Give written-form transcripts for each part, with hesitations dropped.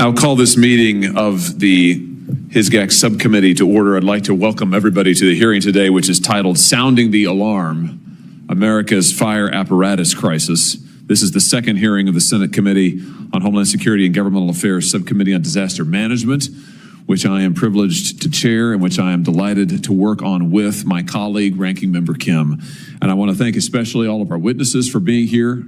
I'll call this meeting of the HISGAC subcommittee to order. I'd like to welcome everybody to the hearing today, which is titled Sounding the Alarm, America's Fire Apparatus Crisis. This is the second hearing of the Senate Committee on Homeland Security and Governmental Affairs Subcommittee on Disaster Management, which I am privileged to chair and which I am delighted to work on with my colleague, Ranking Member Kim. And I want to thank especially all of our witnesses for being here.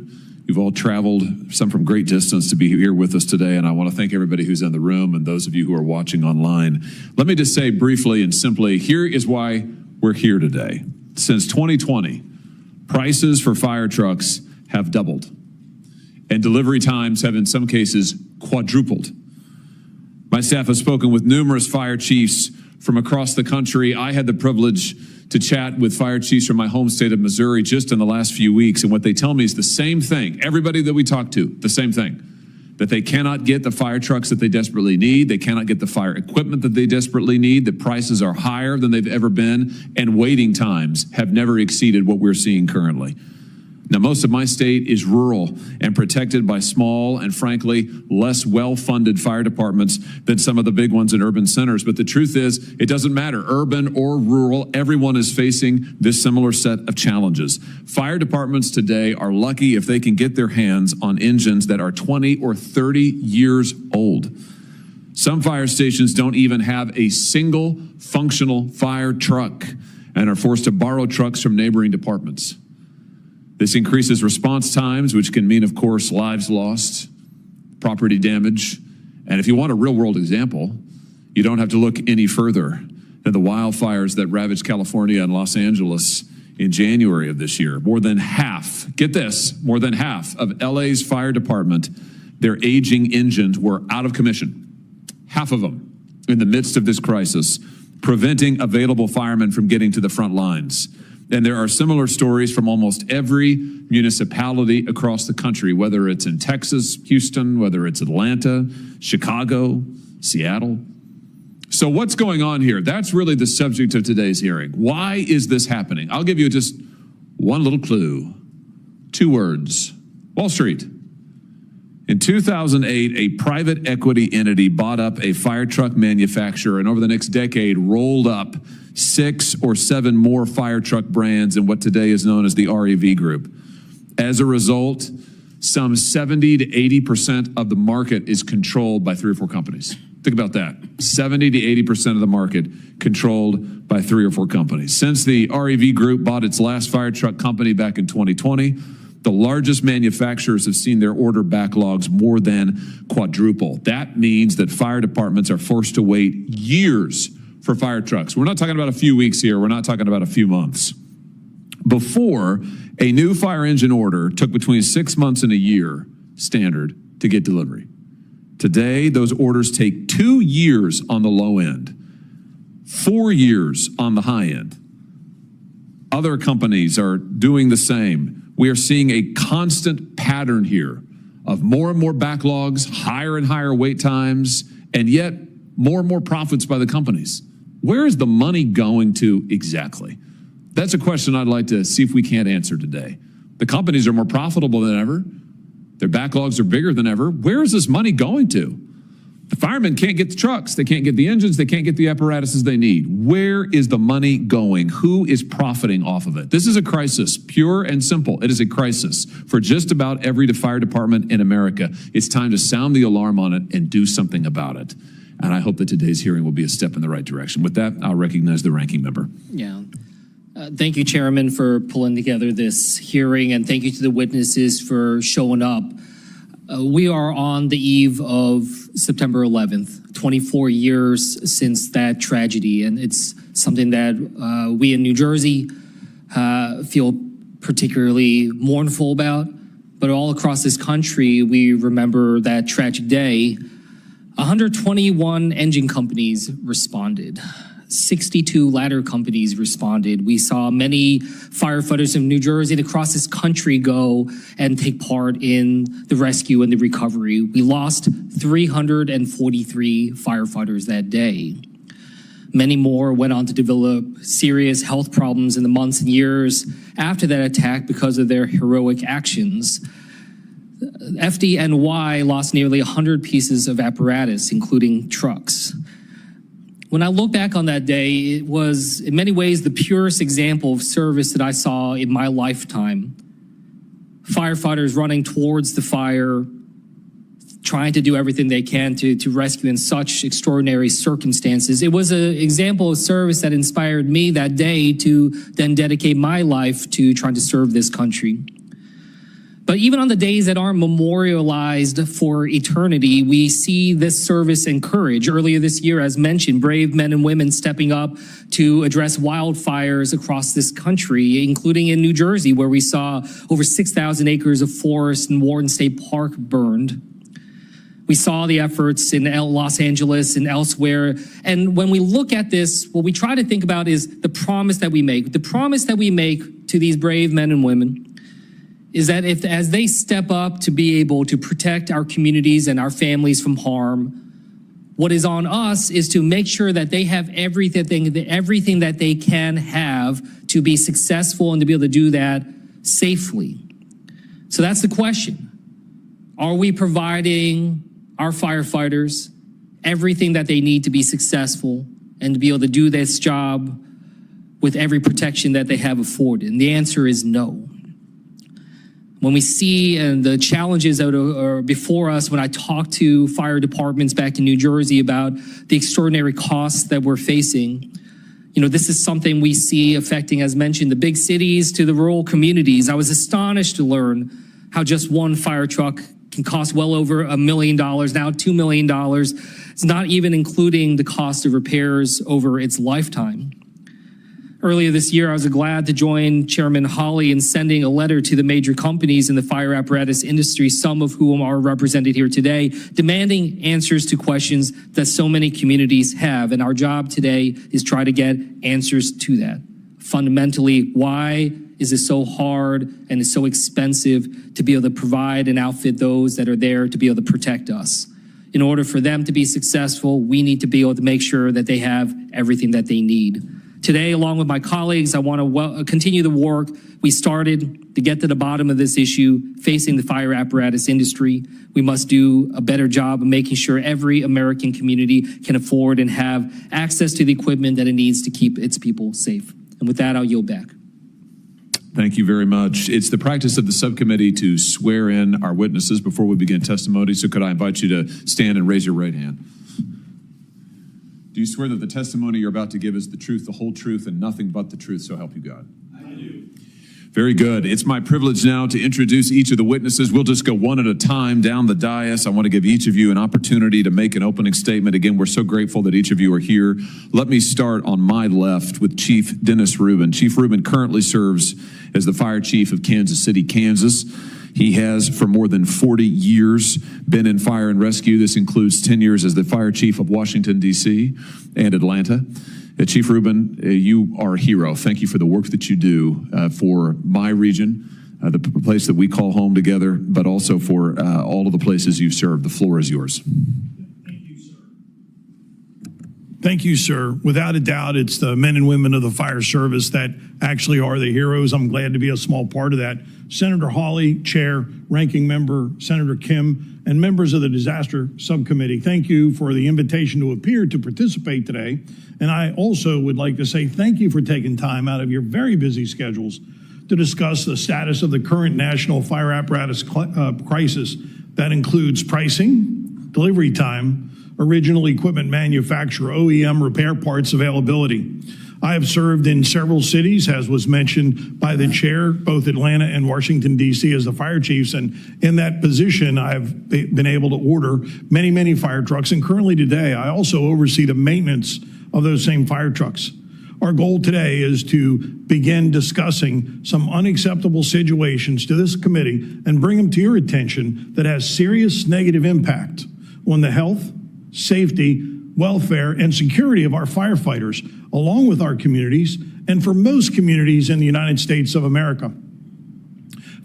You've all traveled, some from great distance, to be here with us today, and I want to thank everybody who's in the room and those of you who are watching online. Let me just say briefly and simply, here is why we're here today. Since 2020, prices for fire trucks have doubled, and delivery times have in some cases quadrupled. My staff has spoken with numerous fire chiefs from across the country. I had the privilege to chat with fire chiefs from my home state of Missouri just in the last few weeks, and what they tell me is the same thing. Everybody that we talk to, the same thing, that they cannot get the fire trucks that they desperately need, they cannot get the fire equipment that they desperately need, the prices are higher than they've ever been, and waiting times have never exceeded what we're seeing currently. Now, most of my state is rural and protected by small and, frankly, less well-funded fire departments than some of the big ones in urban centers. But the truth is, it doesn't matter, urban or rural, everyone is facing this similar set of challenges. Fire departments today are lucky if they can get their hands on engines that are 20 or 30 years old. Some fire stations don't even have a single functional fire truck and are forced to borrow trucks from neighboring departments. This increases response times, which can mean, of course, lives lost, property damage. And if you want a real-world example, you don't have to look any further than the wildfires that ravaged California and Los Angeles in January of this year. More than half, get this, more than half of LA's fire department, their aging engines were out of commission. Half of them in the midst of this crisis, preventing available firemen from getting to the front lines. And there are similar stories from almost every municipality across the country, whether it's in Texas, Houston, whether it's Atlanta, Chicago, Seattle. So what's going on here? That's really the subject of today's hearing. Why is this happening? I'll give you just one little clue. 2 words: Wall Street. In 2008, a private equity entity bought up a fire truck manufacturer and over the next decade rolled up 6 or 7 more fire truck brands in what today is known as the REV Group. As a result, some 70 to 80% of the market is controlled by 3 or 4 companies. Think about that. 70 to 80% of the market controlled by 3 or 4 companies. Since the REV Group bought its last fire truck company back in 2020, the largest manufacturers have seen their order backlogs more than quadruple. That means that fire departments are forced to wait years for fire trucks. We're not talking about a few weeks here. We're not talking about a few months. Before, a new fire engine order took between 6 months and a year standard to get delivery. Today, those orders take 2 years on the low end, 4 years on the high end. Other companies are doing the same. We are seeing a constant pattern here of more and more backlogs, higher and higher wait times, and yet more and more profits by the companies. Where is the money going to exactly? That's a question I'd like to see if we can't answer today. The companies are more profitable than ever. Their backlogs are bigger than ever. Where is this money going to? The firemen can't get the trucks. They can't get the engines. They can't get the apparatuses they need. Where is the money going? Who is profiting off of it? This is a crisis, pure and simple. It is a crisis for just about every fire department in America. It's time to sound the alarm on it and do something about it. And I hope that today's hearing will be a step in the right direction. With that, I'll recognize the ranking member. Yeah. Thank you, Chairman, for pulling together this hearing, and thank you to the witnesses for showing up. We are on the eve of September 11th, 24 years since that tragedy, and it's something that we in New Jersey feel particularly mournful about, but all across this country, we remember that tragic day. 121 engine companies responded. 62 ladder companies responded. We saw many firefighters in New Jersey and across this country go and take part in the rescue and the recovery. We lost 343 firefighters that day. Many more went on to develop serious health problems in the months and years after that attack because of their heroic actions. FDNY lost nearly 100 pieces of apparatus, including trucks. When I look back on that day, it was in many ways the purest example of service that I saw in my lifetime. Firefighters running towards the fire, trying to do everything they can to rescue in such extraordinary circumstances. It was an example of service that inspired me that day to then dedicate my life to trying to serve this country. But even on the days that aren't memorialized for eternity, we see this service and courage. Earlier this year, as mentioned, brave men and women stepping up to address wildfires across this country, including in New Jersey, where we saw over 6,000 acres of forest in Warden State Park burned. We saw the efforts in Los Angeles and elsewhere. And when we look at this, what we try to think about is the promise that we make. The promise that we make to these brave men and women is that as they step up to be able to protect our communities and our families from harm, what is on us is to make sure that they have everything that they can have to be successful and to be able to do that safely. So that's the question. Are we providing our firefighters everything that they need to be successful and to be able to do this job with every protection that they have afforded? And the answer is no. When we see the challenges that are before us, when I talk to fire departments back in New Jersey about the extraordinary costs that we're facing, this is something we see affecting, as mentioned, the big cities to the rural communities. I was astonished to learn how just one fire truck can cost well over $1 million, now $2 million. It's not even including the cost of repairs over its lifetime. Earlier this year, I was glad to join Chairman Hawley in sending a letter to the major companies in the fire apparatus industry, some of whom are represented here today, demanding answers to questions that so many communities have. And our job today is try to get answers to that. Fundamentally, why is it so hard and it's so expensive to be able to provide and outfit those that are there to be able to protect us? In order for them to be successful, we need to be able to make sure that they have everything that they need. Today, along with my colleagues, I want to continue the work we started to get to the bottom of this issue facing the fire apparatus industry. We must do a better job of making sure every American community can afford and have access to the equipment that it needs to keep its people safe. And with that, I'll yield back. Thank you very much. It's the practice of the subcommittee to swear in our witnesses before we begin testimony. So could I invite you to stand and raise your right hand? Do you swear that the testimony you're about to give is the truth, the whole truth, and nothing but the truth, so help you God? I do. Very good. It's my privilege now to introduce each of the witnesses. We'll just go one at a time down the dais. I want to give each of you an opportunity to make an opening statement. Again, we're so grateful that each of you are here. Let me start on my left with Chief Dennis Rubin. Chief Rubin currently serves as the Fire Chief of Kansas City, Kansas. He has, for more than 40 years, been in fire and rescue. This includes 10 years as the Fire Chief of Washington, D.C. and Atlanta. Chief Rubin, you are a hero. Thank you for the work that you do for my region, the place that we call home together, but also for all of the places you've served. The floor is yours. Thank you, sir. Thank you, sir. Without a doubt, it's the men and women of the fire service that actually are the heroes. I'm glad to be a small part of that. Senator Hawley, Chair, Ranking Member, Senator Kim, and members of the Disaster Subcommittee, thank you for the invitation to appear to participate today. And I also would like to say thank you for taking time out of your very busy schedules to discuss the status of the current national fire apparatus crisis that includes pricing, delivery time, original equipment manufacturer, OEM repair parts availability. I have served in several cities, as was mentioned by the chair, both Atlanta and Washington, D.C. as the fire chiefs. And in that position, I've been able to order many, many fire trucks. And currently today, I also oversee the maintenance of those same fire trucks. Our goal today is to begin discussing some unacceptable situations to this committee and bring them to your attention that has serious negative impact on the health, safety, welfare, and security of our firefighters, along with our communities, and for most communities in the United States of America.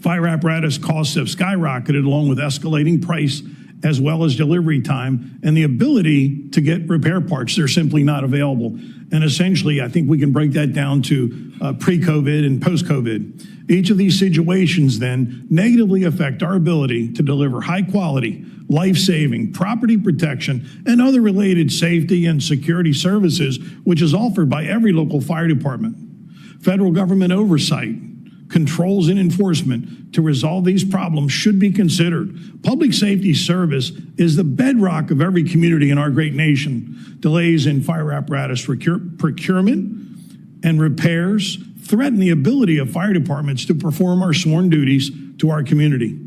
Fire apparatus costs have skyrocketed along with escalating price as well as delivery time and the ability to get repair parts. They're simply not available. And essentially, I think we can break that down to pre-COVID and post-COVID. Each of these situations then negatively affect our ability to deliver high quality, life-saving, property protection, and other related safety and security services, which is offered by every local fire department. Federal government oversight, controls, and enforcement to resolve these problems should be considered. Public safety service is the bedrock of every community in our great nation. Delays in fire apparatus procurement and repairs threaten the ability of fire departments to perform our sworn duties to our community.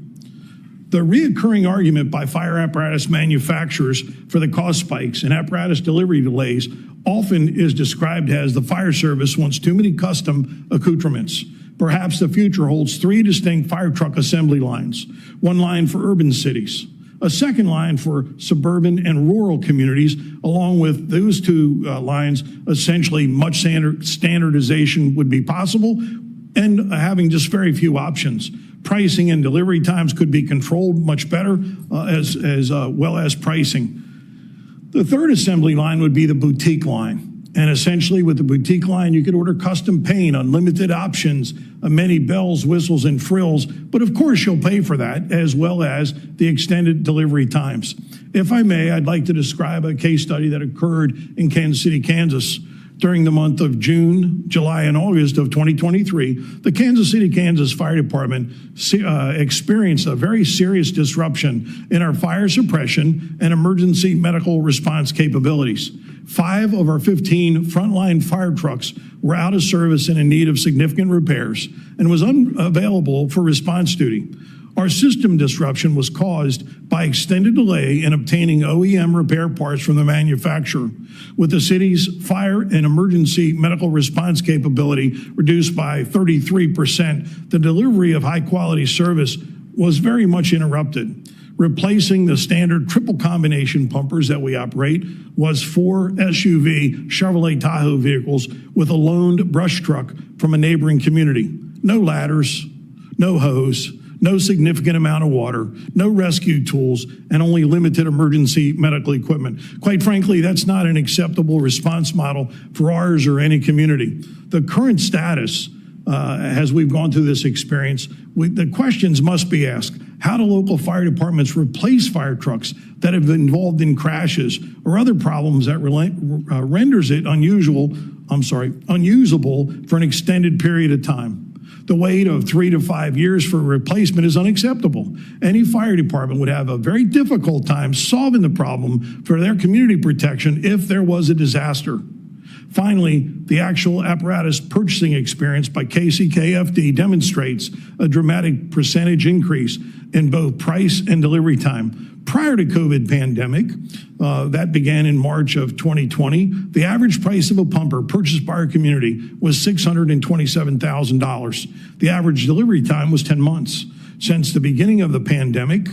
The reoccurring argument by fire apparatus manufacturers for the cost spikes and apparatus delivery delays often is described as the fire service wants too many custom accoutrements. Perhaps the future holds 3 distinct fire truck assembly lines, one line for urban cities, a second line for suburban and rural communities, along with those 2 lines, essentially much standardization would be possible, and having just very few options. Pricing and delivery times could be controlled much better, as well as pricing. The third assembly line would be the boutique line. And essentially with the boutique line, you could order custom paint, unlimited options, many bells, whistles, and frills. But of course, you'll pay for that, as well as the extended delivery times. If I may, I'd like to describe a case study that occurred in Kansas City, Kansas. During the month of June, July, and August of 2023, the Kansas City, Kansas Fire Department experienced a very serious disruption in our fire suppression and emergency medical response capabilities. 5 of our 15 frontline fire trucks were out of service and in need of significant repairs and was unavailable for response duty. Our system disruption was caused by extended delay in obtaining OEM repair parts from the manufacturer. With the city's fire and emergency medical response capability reduced by 33%, the delivery of high-quality service was very much interrupted. Replacing the standard triple combination pumpers that we operate was 4 SUV Chevrolet Tahoe vehicles with a loaned brush truck from a neighboring community. No ladders, no hose, no significant amount of water, no rescue tools, and only limited emergency medical equipment. Quite frankly, that's not an acceptable response model for ours or any community. The current status, as we've gone through this experience, the questions must be asked. How do local fire departments replace fire trucks that have been involved in crashes or other problems that renders it unusable for an extended period of time? The wait of 3 to 5 years for replacement is unacceptable. Any fire department would have a very difficult time solving the problem for their community protection if there was a disaster. Finally, the actual apparatus purchasing experience by KCKFD demonstrates a dramatic percentage increase in both price and delivery time. Prior to COVID pandemic, that began in March of 2020, the average price of a pumper purchased by our community was $627,000. The average delivery time was 10 months. Since the beginning of the pandemic,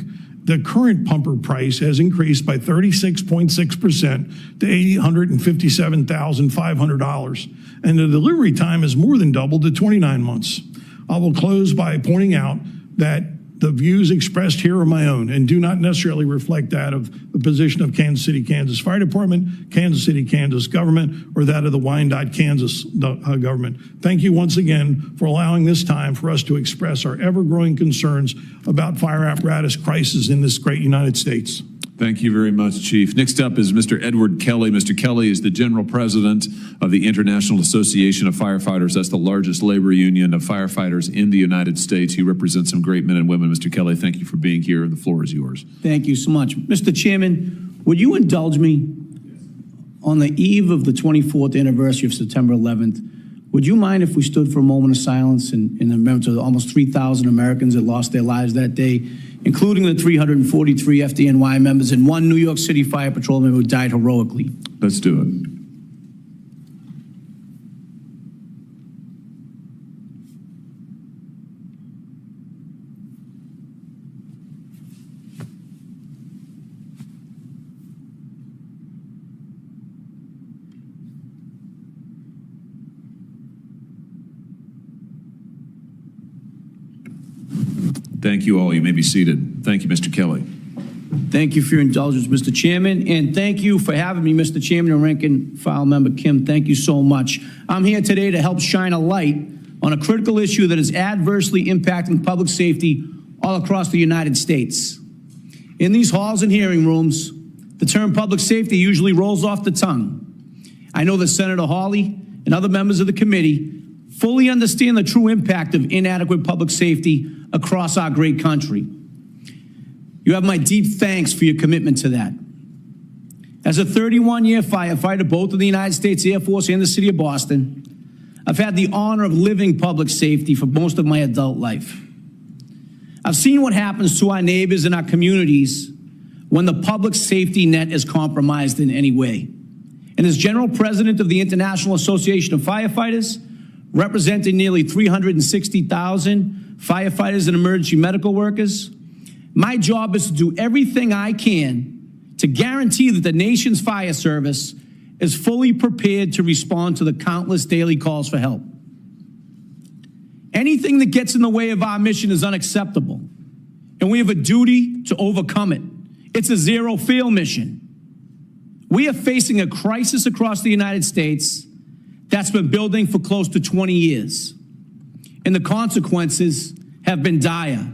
the current pumper price has increased by 36.6% to $857,500, and the delivery time has more than doubled to 29 months. I will close by pointing out that the views expressed here are my own and do not necessarily reflect that of the position of Kansas City, Kansas Fire Department, Kansas City, Kansas government, or that of the Wyandotte, Kansas government. Thank you once again for allowing this time for us to express our ever-growing concerns about fire apparatus crisis in this great United States. Thank you very much, Chief. Next up is Mr. Edward Kelly. Mr. Kelly is the General President of the International Association of Firefighters. That's the largest labor union of firefighters in the United States. You represent some great men and women. Mr. Kelly, thank you for being here. The floor is yours. Thank you so much. Mr. Chairman, would you indulge me on the eve of the 24th anniversary of September 11th? Would you mind if we stood for a moment of silence in remembrance of the almost 3,000 Americans that lost their lives that day, including the 343 FDNY members and 1 New York City Fire Patrolman who died heroically? Let's do it. Thank you all. You may be seated. Thank you, Mr. Kelly. Thank you for your indulgence, Mr. Chairman, and thank you for having me, Mr. Chairman and Rank and File Member Kim. Thank you so much. I'm here today to help shine a light on a critical issue that is adversely impacting public safety all across the United States. In these halls and hearing rooms, the term public safety usually rolls off the tongue. I know that Senator Hawley and other members of the committee fully understand the true impact of inadequate public safety across our great country. You have my deep thanks for your commitment to that. As a 31-year firefighter, both in the United States Air Force and the city of Boston, I've had the honor of living public safety for most of my adult life. I've seen what happens to our neighbors and our communities when the public safety net is compromised in any way. And as General President of the International Association of Firefighters, representing nearly 360,000 firefighters and emergency medical workers, my job is to do everything I can to guarantee that the nation's fire service is fully prepared to respond to the countless daily calls for help. Anything that gets in the way of our mission is unacceptable, and we have a duty to overcome it. It's a zero-fail mission. We are facing a crisis across the United States that's been building for close to 20 years, and the consequences have been dire.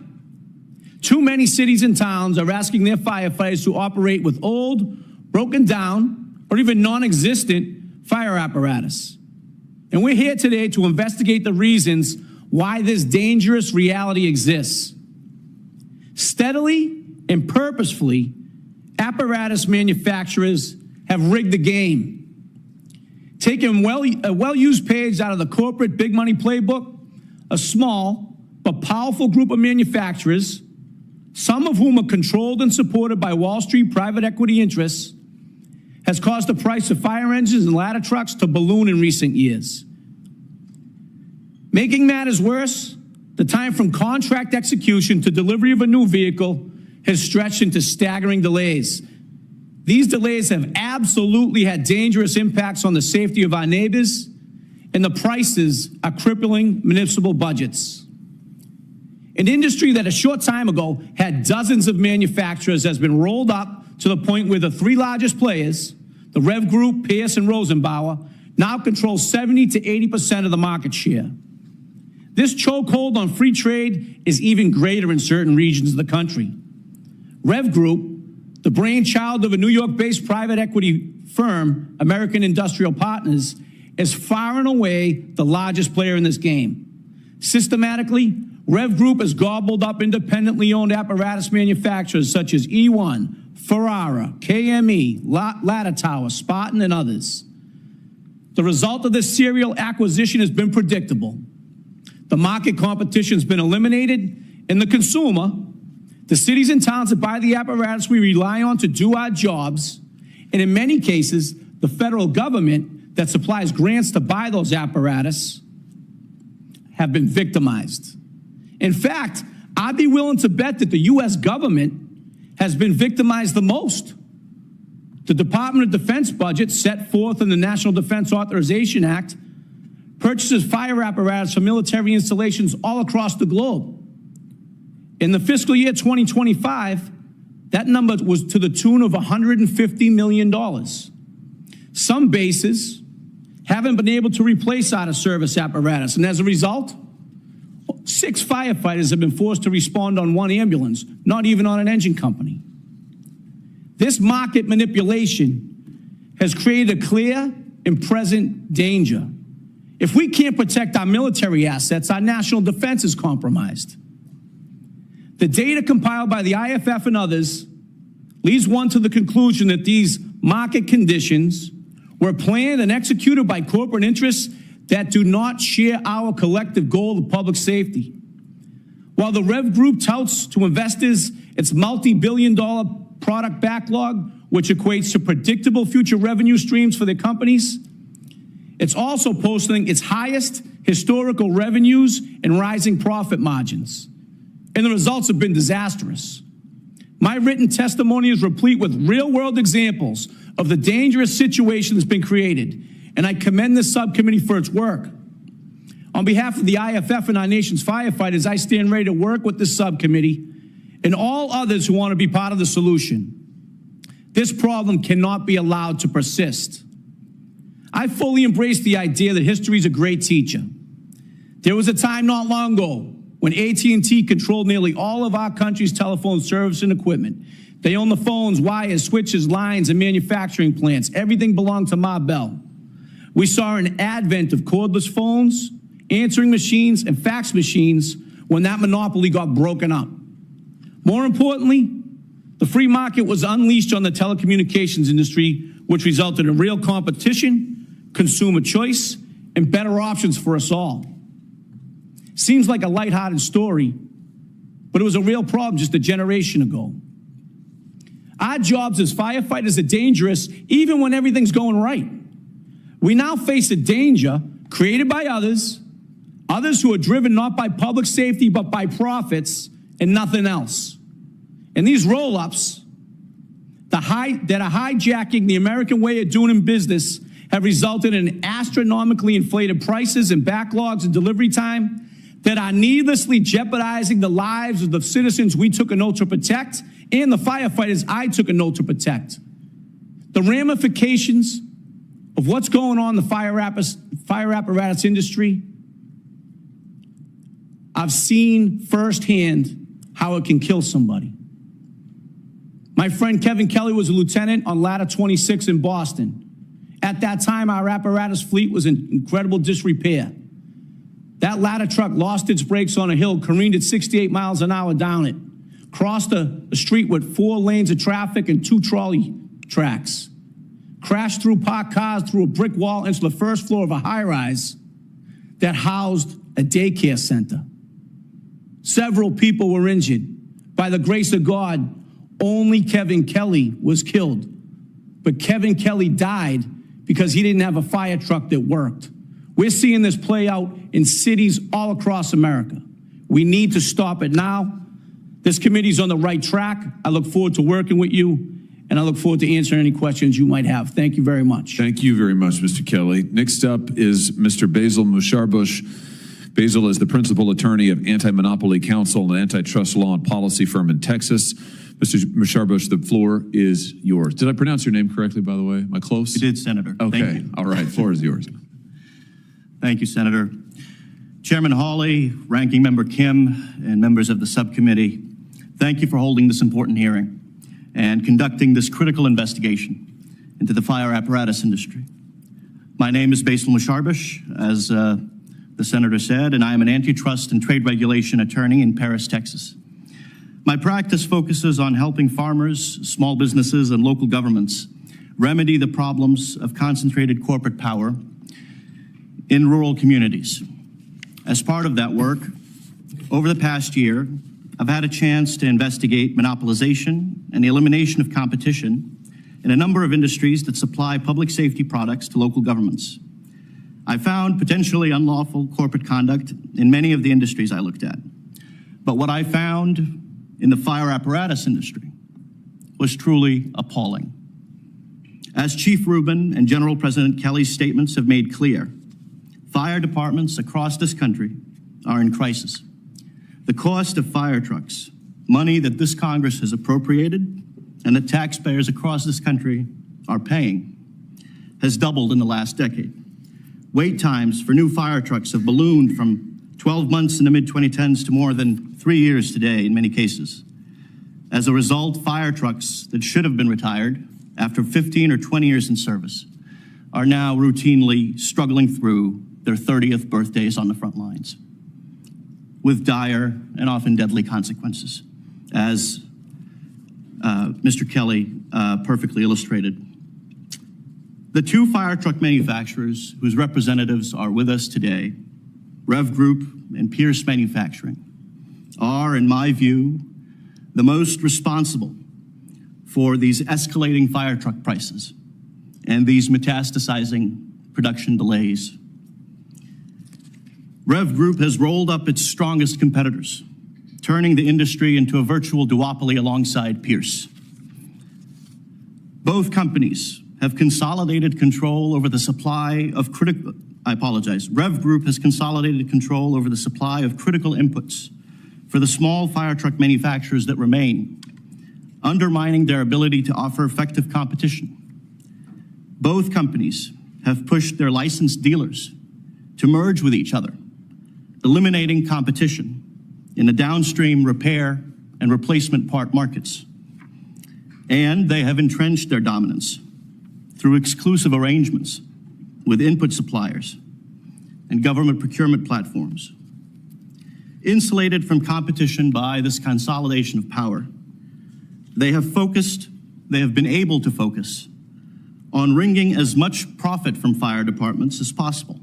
Too many cities and towns are asking their firefighters to operate with old, broken down, or even non-existent fire apparatus. And we're here today to investigate the reasons why this dangerous reality exists. Steadily and purposefully, apparatus manufacturers have rigged the game, taking a well-used page out of the corporate big money playbook. A small but powerful group of manufacturers, some of whom are controlled and supported by Wall Street private equity interests, has caused the price of fire engines and ladder trucks to balloon in recent years. Making matters worse, the time from contract execution to delivery of a new vehicle has stretched into staggering delays. These delays have absolutely had dangerous impacts on the safety of our neighbors, and the prices are crippling municipal budgets. An industry that a short time ago had dozens of manufacturers has been rolled up to the point where the three largest players, the REV Group, Pierce, and Rosenbauer, now control 70 to 80% of the market share. This chokehold on free trade is even greater in certain regions of the country. REV Group, the brainchild of a New York-based private equity firm, American Industrial Partners, is far and away the largest player in this game. Systematically, REV Group has gobbled up independently owned apparatus manufacturers such as E1, Ferrara, KME, Ladder Tower, Spartan, and others. The result of this serial acquisition has been predictable. The market competition has been eliminated, and the consumer, the cities and towns that buy the apparatus we rely on to do our jobs, and in many cases, the federal government that supplies grants to buy those apparatus, have been victimized. In fact, I'd be willing to bet that the U.S. government has been victimized the most. The Department of Defense budget set forth in the National Defense Authorization Act purchases fire apparatus for military installations all across the globe. In the fiscal year 2025, that number was to the tune of $150 million. Some bases haven't been able to replace out-of-service apparatus, and as a result, 6 firefighters have been forced to respond on 1 ambulance, not even on an engine company. This market manipulation has created a clear and present danger. If we can't protect our military assets, our national defense is compromised. The data compiled by the IAFF and others leads one to the conclusion that these market conditions were planned and executed by corporate interests that do not share our collective goal of public safety. While the REV Group touts to investors its multi-billion-dollar product backlog, which equates to predictable future revenue streams for their companies, it's also posting its highest historical revenues and rising profit margins. And the results have been disastrous. My written testimony is replete with real-world examples of the dangerous situation that's been created, and I commend this subcommittee for its work. On behalf of the IAFF and our nation's firefighters, I stand ready to work with this subcommittee and all others who want to be part of the solution. This problem cannot be allowed to persist. I fully embrace the idea that history is a great teacher. There was a time not long ago when AT&T controlled nearly all of our country's telephone service and equipment. They owned the phones, wires, switches, lines, and manufacturing plants. Everything belonged to Ma Bell. We saw an advent of cordless phones, answering machines, and fax machines when that monopoly got broken up. More importantly, the free market was unleashed on the telecommunications industry, which resulted in real competition, consumer choice, and better options for us all. Seems like a lighthearted story, but it was a real problem just a generation ago. Our jobs as firefighters are dangerous even when everything's going right. We now face a danger created by others who are driven not by public safety but by profits and nothing else. And these roll-ups that are hijacking the American way of doing business have resulted in astronomically inflated prices and backlogs in delivery time that are needlessly jeopardizing the lives of the citizens we took an oath to protect and the firefighters I took an oath to protect. The ramifications of what's going on in the fire apparatus industry, I've seen firsthand how it can kill somebody. My friend Kevin Kelly was a lieutenant on Ladder 26 in Boston. At that time, our apparatus fleet was in incredible disrepair. That ladder truck lost its brakes on a hill, careened at 68 miles an hour down it, crossed a street with 4 lanes of traffic and 2 trolley tracks, crashed through parked cars through a brick wall into the first floor of a high-rise that housed a daycare center. Several people were injured. By the grace of God, only Kevin Kelly was killed. But Kevin Kelly died because he didn't have a fire truck that worked. We're seeing this play out in cities all across America. We need to stop it now. This committee's on the right track. I look forward to working with you, and I look forward to answering any questions you might have. Thank you very much. Thank you very much, Mr. Kelly. Next up is Mr. Basil Musharbush. Basil is the principal attorney of Anti-Monopoly Counsel, an antitrust law and policy firm in Texas. Mr. Musharbush, the floor is yours. Did I pronounce your name correctly, by the way? Am I close? You did, Senator. Okay. Thank you. All right. Floor is yours. Thank you, Senator. Chairman Hawley, Ranking Member Kim, and members of the subcommittee, thank you for holding this important hearing and conducting this critical investigation into the fire apparatus industry. My name is Basil Musharbush, as the Senator said, and I am an antitrust and trade regulation attorney in Paris, Texas. My practice focuses on helping farmers, small businesses, and local governments remedy the problems of concentrated corporate power in rural communities. As part of that work, over the past year, I've had a chance to investigate monopolization and the elimination of competition in a number of industries that supply public safety products to local governments. I found potentially unlawful corporate conduct in many of the industries I looked at. But what I found in the fire apparatus industry was truly appalling. As Chief Rubin and General President Kelly's statements have made clear, fire departments across this country are in crisis. The cost of fire trucks, money that this Congress has appropriated and that taxpayers across this country are paying, has doubled in the last decade. Wait times for new fire trucks have ballooned from 12 months in the mid-2010s to more than 3 years today in many cases. As a result, fire trucks that should have been retired after 15 or 20 years in service are now routinely struggling through their 30th birthdays on the front lines, with dire and often deadly consequences, as Mr. Kelly perfectly illustrated. The 2 fire truck manufacturers whose representatives are with us today, REV Group and Pierce Manufacturing, are, in my view, the most responsible for these escalating fire truck prices and these metastasizing production delays. REV Group has rolled up its strongest competitors, turning the industry into a virtual duopoly alongside Pierce. Both companies have consolidated control over the supply of REV Group has consolidated control over the supply of critical inputs for the small fire truck manufacturers that remain, undermining their ability to offer effective competition. Both companies have pushed their licensed dealers to merge with each other, eliminating competition in the downstream repair and replacement part markets. And they have entrenched their dominance through exclusive arrangements with input suppliers and government procurement platforms. Insulated from competition by this consolidation of power, they have been able to focus on wringing as much profit from fire departments as possible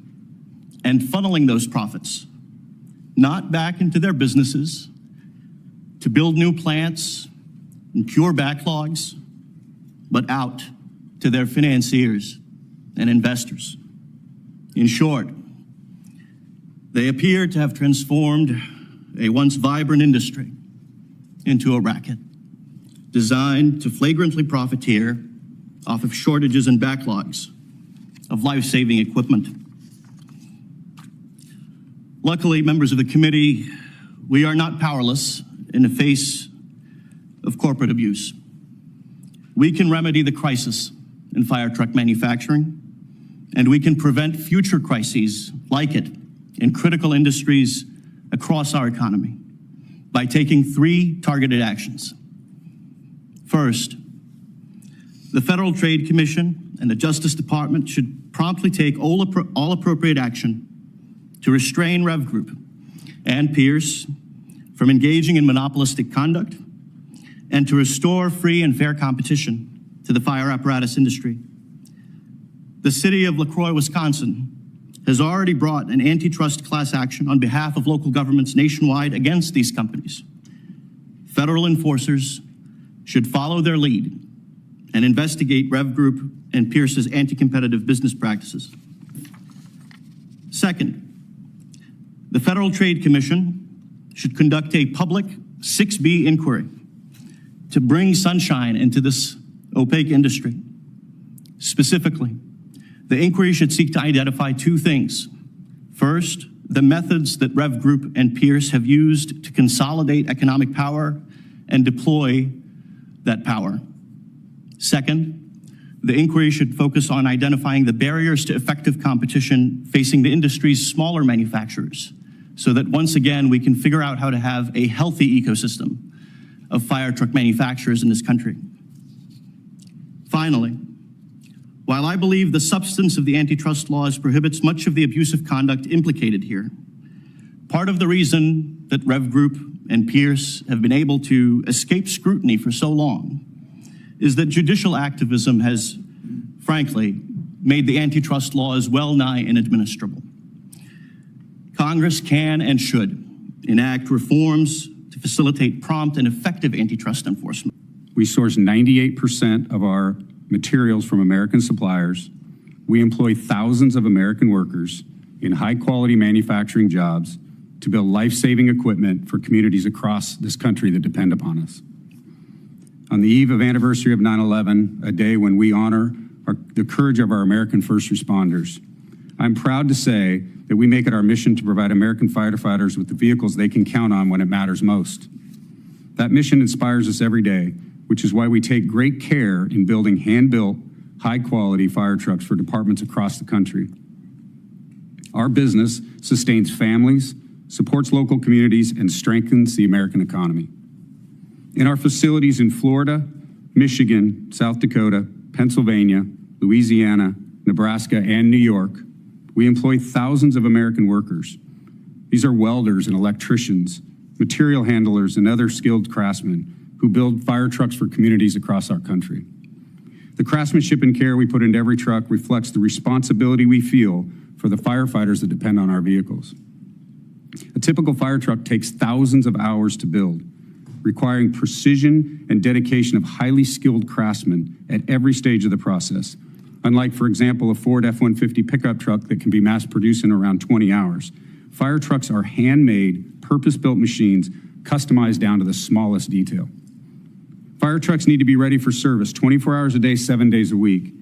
and funneling those profits not back into their businesses to build new plants and cure backlogs, but out to their financiers and investors. In short, they appear to have transformed a once vibrant industry into a racket designed to flagrantly profiteer off of shortages and backlogs of life-saving equipment. Luckily, members of the committee, we are not powerless in the face of corporate abuse. We can remedy the crisis in fire truck manufacturing, and we can prevent future crises like it in critical industries across our economy by taking 3 targeted actions. First, the Federal Trade Commission and the Justice Department should promptly take all appropriate action to restrain REV Group and Pierce from engaging in monopolistic conduct and to restore free and fair competition to the fire apparatus industry. The city of LaCroix, Wisconsin, has already brought an antitrust class action on behalf of local governments nationwide against these companies. Federal enforcers should follow their lead and investigate REV Group and Pierce's anti-competitive business practices. Second, the Federal Trade Commission should conduct a public 6B inquiry to bring sunshine into this opaque industry. Specifically, the inquiry should seek to identify 2 things. First, the methods that REV Group and Pierce have used to consolidate economic power and deploy that power. Second, the inquiry should focus on identifying the barriers to effective competition facing the industry's smaller manufacturers, so that once again we can figure out how to have a healthy ecosystem of fire truck manufacturers in this country. Finally, while I believe the substance of the antitrust laws prohibits much of the abusive conduct implicated here, part of the reason that REV Group and Pierce have been able to escape scrutiny for so long is that judicial activism has, frankly, made the antitrust laws well nigh inadministrable. Congress can and should enact reforms to facilitate prompt and effective antitrust enforcement. We source 98% of our materials from American suppliers. We employ thousands of American workers in high-quality manufacturing jobs to build life-saving equipment for communities across this country that depend upon us. On the eve of anniversary of 9/11, a day when we honor the courage of our American first responders, I'm proud to say that we make it our mission to provide American firefighters with the vehicles they can count on when it matters most. That mission inspires us every day, which is why we take great care in building hand-built, high-quality fire trucks for departments across the country. Our business sustains families, supports local communities, and strengthens the American economy. In our facilities in Florida, Michigan, South Dakota, Pennsylvania, Louisiana, Nebraska, and New York, we employ thousands of American workers. These are welders and electricians, material handlers, and other skilled craftsmen who build fire trucks for communities across our country. The craftsmanship and care we put into every truck reflects the responsibility we feel for the firefighters that depend on our vehicles. A typical fire truck takes thousands of hours to build, requiring precision and dedication of highly skilled craftsmen at every stage of the process. Unlike, for example, a Ford F-150 pickup truck that can be mass-produced in around 20 hours, fire trucks are handmade, purpose-built machines customized down to the smallest detail. Fire trucks need to be ready for service 24 hours a day, 7 days a week.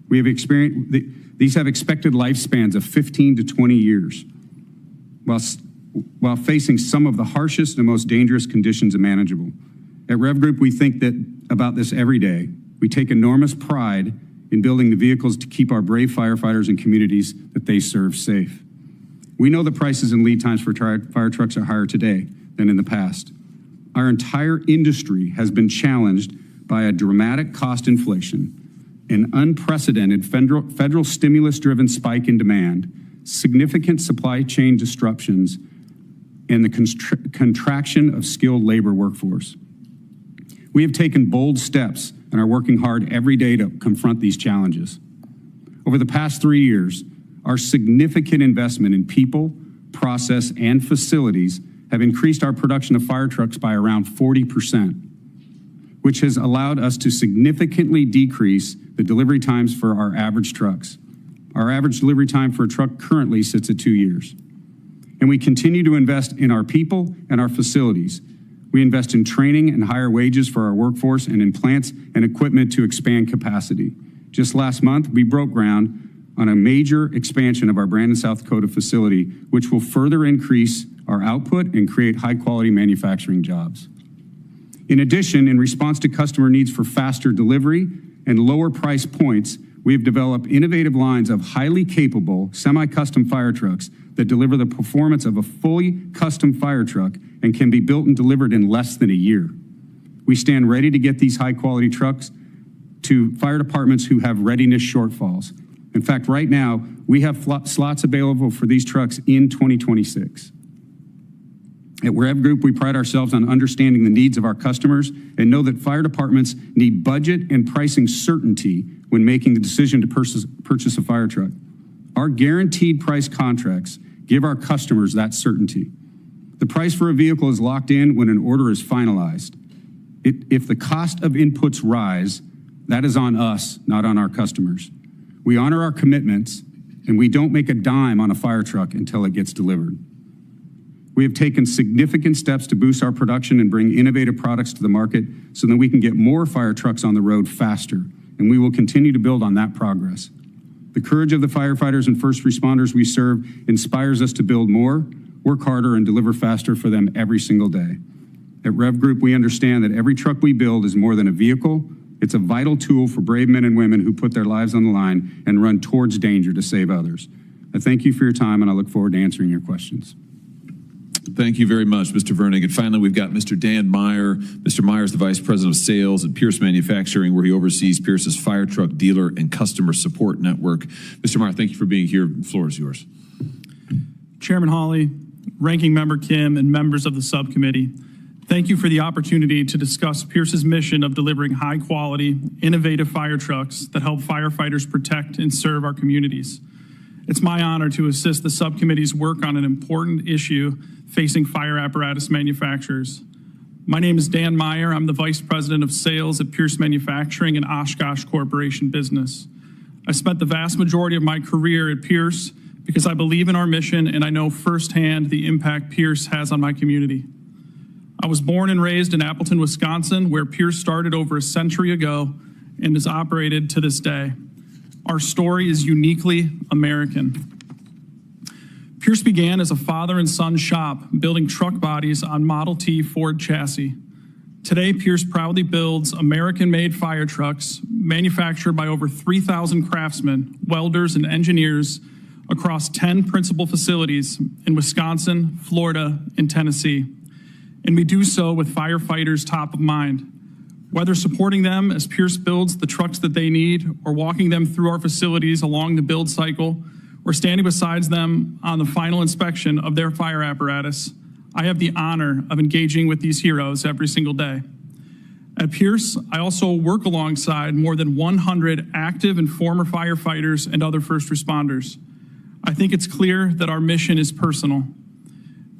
These have expected lifespans of 15 to 20 years. While while facing some of the harshest and most dangerous conditions imaginable. At REV Group, we think about this every day. We take enormous pride in building the vehicles to keep our brave firefighters and communities that they serve safe. We know the prices and lead times for fire trucks are higher today than in the past. Our entire industry has been challenged by a dramatic cost inflation, an unprecedented federal stimulus-driven spike in demand, significant supply chain disruptions, and the contraction of skilled labor workforce. We have taken bold steps and are working hard every day to confront these challenges. Over the past 3 years, our significant investment in people, process, and facilities have increased our production of fire trucks by around 40%, which has allowed us to significantly decrease the delivery times for our average trucks. Our average delivery time for a truck currently sits at 2 years. And we continue to invest in our people and our facilities. We invest in training and higher wages for our workforce and in plants and equipment to expand capacity. Just last month, we broke ground on a major expansion of our Brandon, South Dakota facility, which will further increase our output and create high-quality manufacturing jobs. In addition, in response to customer needs for faster delivery and lower price points, we have developed innovative lines of highly capable semi-custom fire trucks that deliver the performance of a fully custom fire truck and can be built and delivered in less than a year. We stand ready to get these high-quality trucks to fire departments who have readiness shortfalls. In fact, right now, we have slots available for these trucks in 2026. At REV Group, we pride ourselves on understanding the needs of our customers and know that fire departments need budget and pricing certainty when making the decision to purchase a fire truck. Our guaranteed price contracts give our customers that certainty. The price for a vehicle is locked in when an order is finalized. If the cost of inputs rise, that is on us, not on our customers. We honor our commitments, and we don't make a dime on a fire truck until it gets delivered. We have taken significant steps to boost our production and bring innovative products to the market so that we can get more fire trucks on the road faster, and we will continue to build on that progress. The courage of the firefighters and first responders we serve inspires us to build more, work harder, and deliver faster for them every single day. At REV Group, we understand that every truck we build is more than a vehicle. It's a vital tool for brave men and women who put their lives on the line and run towards danger to save others. I thank you for your time, and I look forward to answering your questions. Thank you very much, Mr. Vernig. And finally, we've got Mr. Dan Meyer. Mr. Meyer is the Vice President of Sales at Pierce Manufacturing, where he oversees Pierce's fire truck dealer and customer support network. Mr. Meyer, thank you for being here. The floor is yours. Chairman Hawley, Ranking Member Kim, and members of the subcommittee, thank you for the opportunity to discuss Pierce's mission of delivering high-quality, innovative fire trucks that help firefighters protect and serve our communities. It's my honor to assist the subcommittee's work on an important issue facing fire apparatus manufacturers. My name is Dan Meyer. I'm the Vice President of Sales at Pierce Manufacturing and Oshkosh Corporation Business. I spent the vast majority of my career at Pierce because I believe in our mission and I know firsthand the impact Pierce has on my community. I was born and raised in Appleton, Wisconsin, where Pierce started over a century ago and is operated to this day. Our story is uniquely American. Pierce began as a father and son shop building truck bodies on Model T Ford chassis. Today, Pierce proudly builds American-made fire trucks manufactured by over 3,000 craftsmen, welders, and engineers across 10 principal facilities in Wisconsin, Florida, and Tennessee. And we do so with firefighters top of mind. Whether supporting them as Pierce builds the trucks that they need, or walking them through our facilities along the build cycle, or standing beside them on the final inspection of their fire apparatus, I have the honor of engaging with these heroes every single day. At Pierce, I also work alongside more than 100 active and former firefighters and other first responders. I think it's clear that our mission is personal.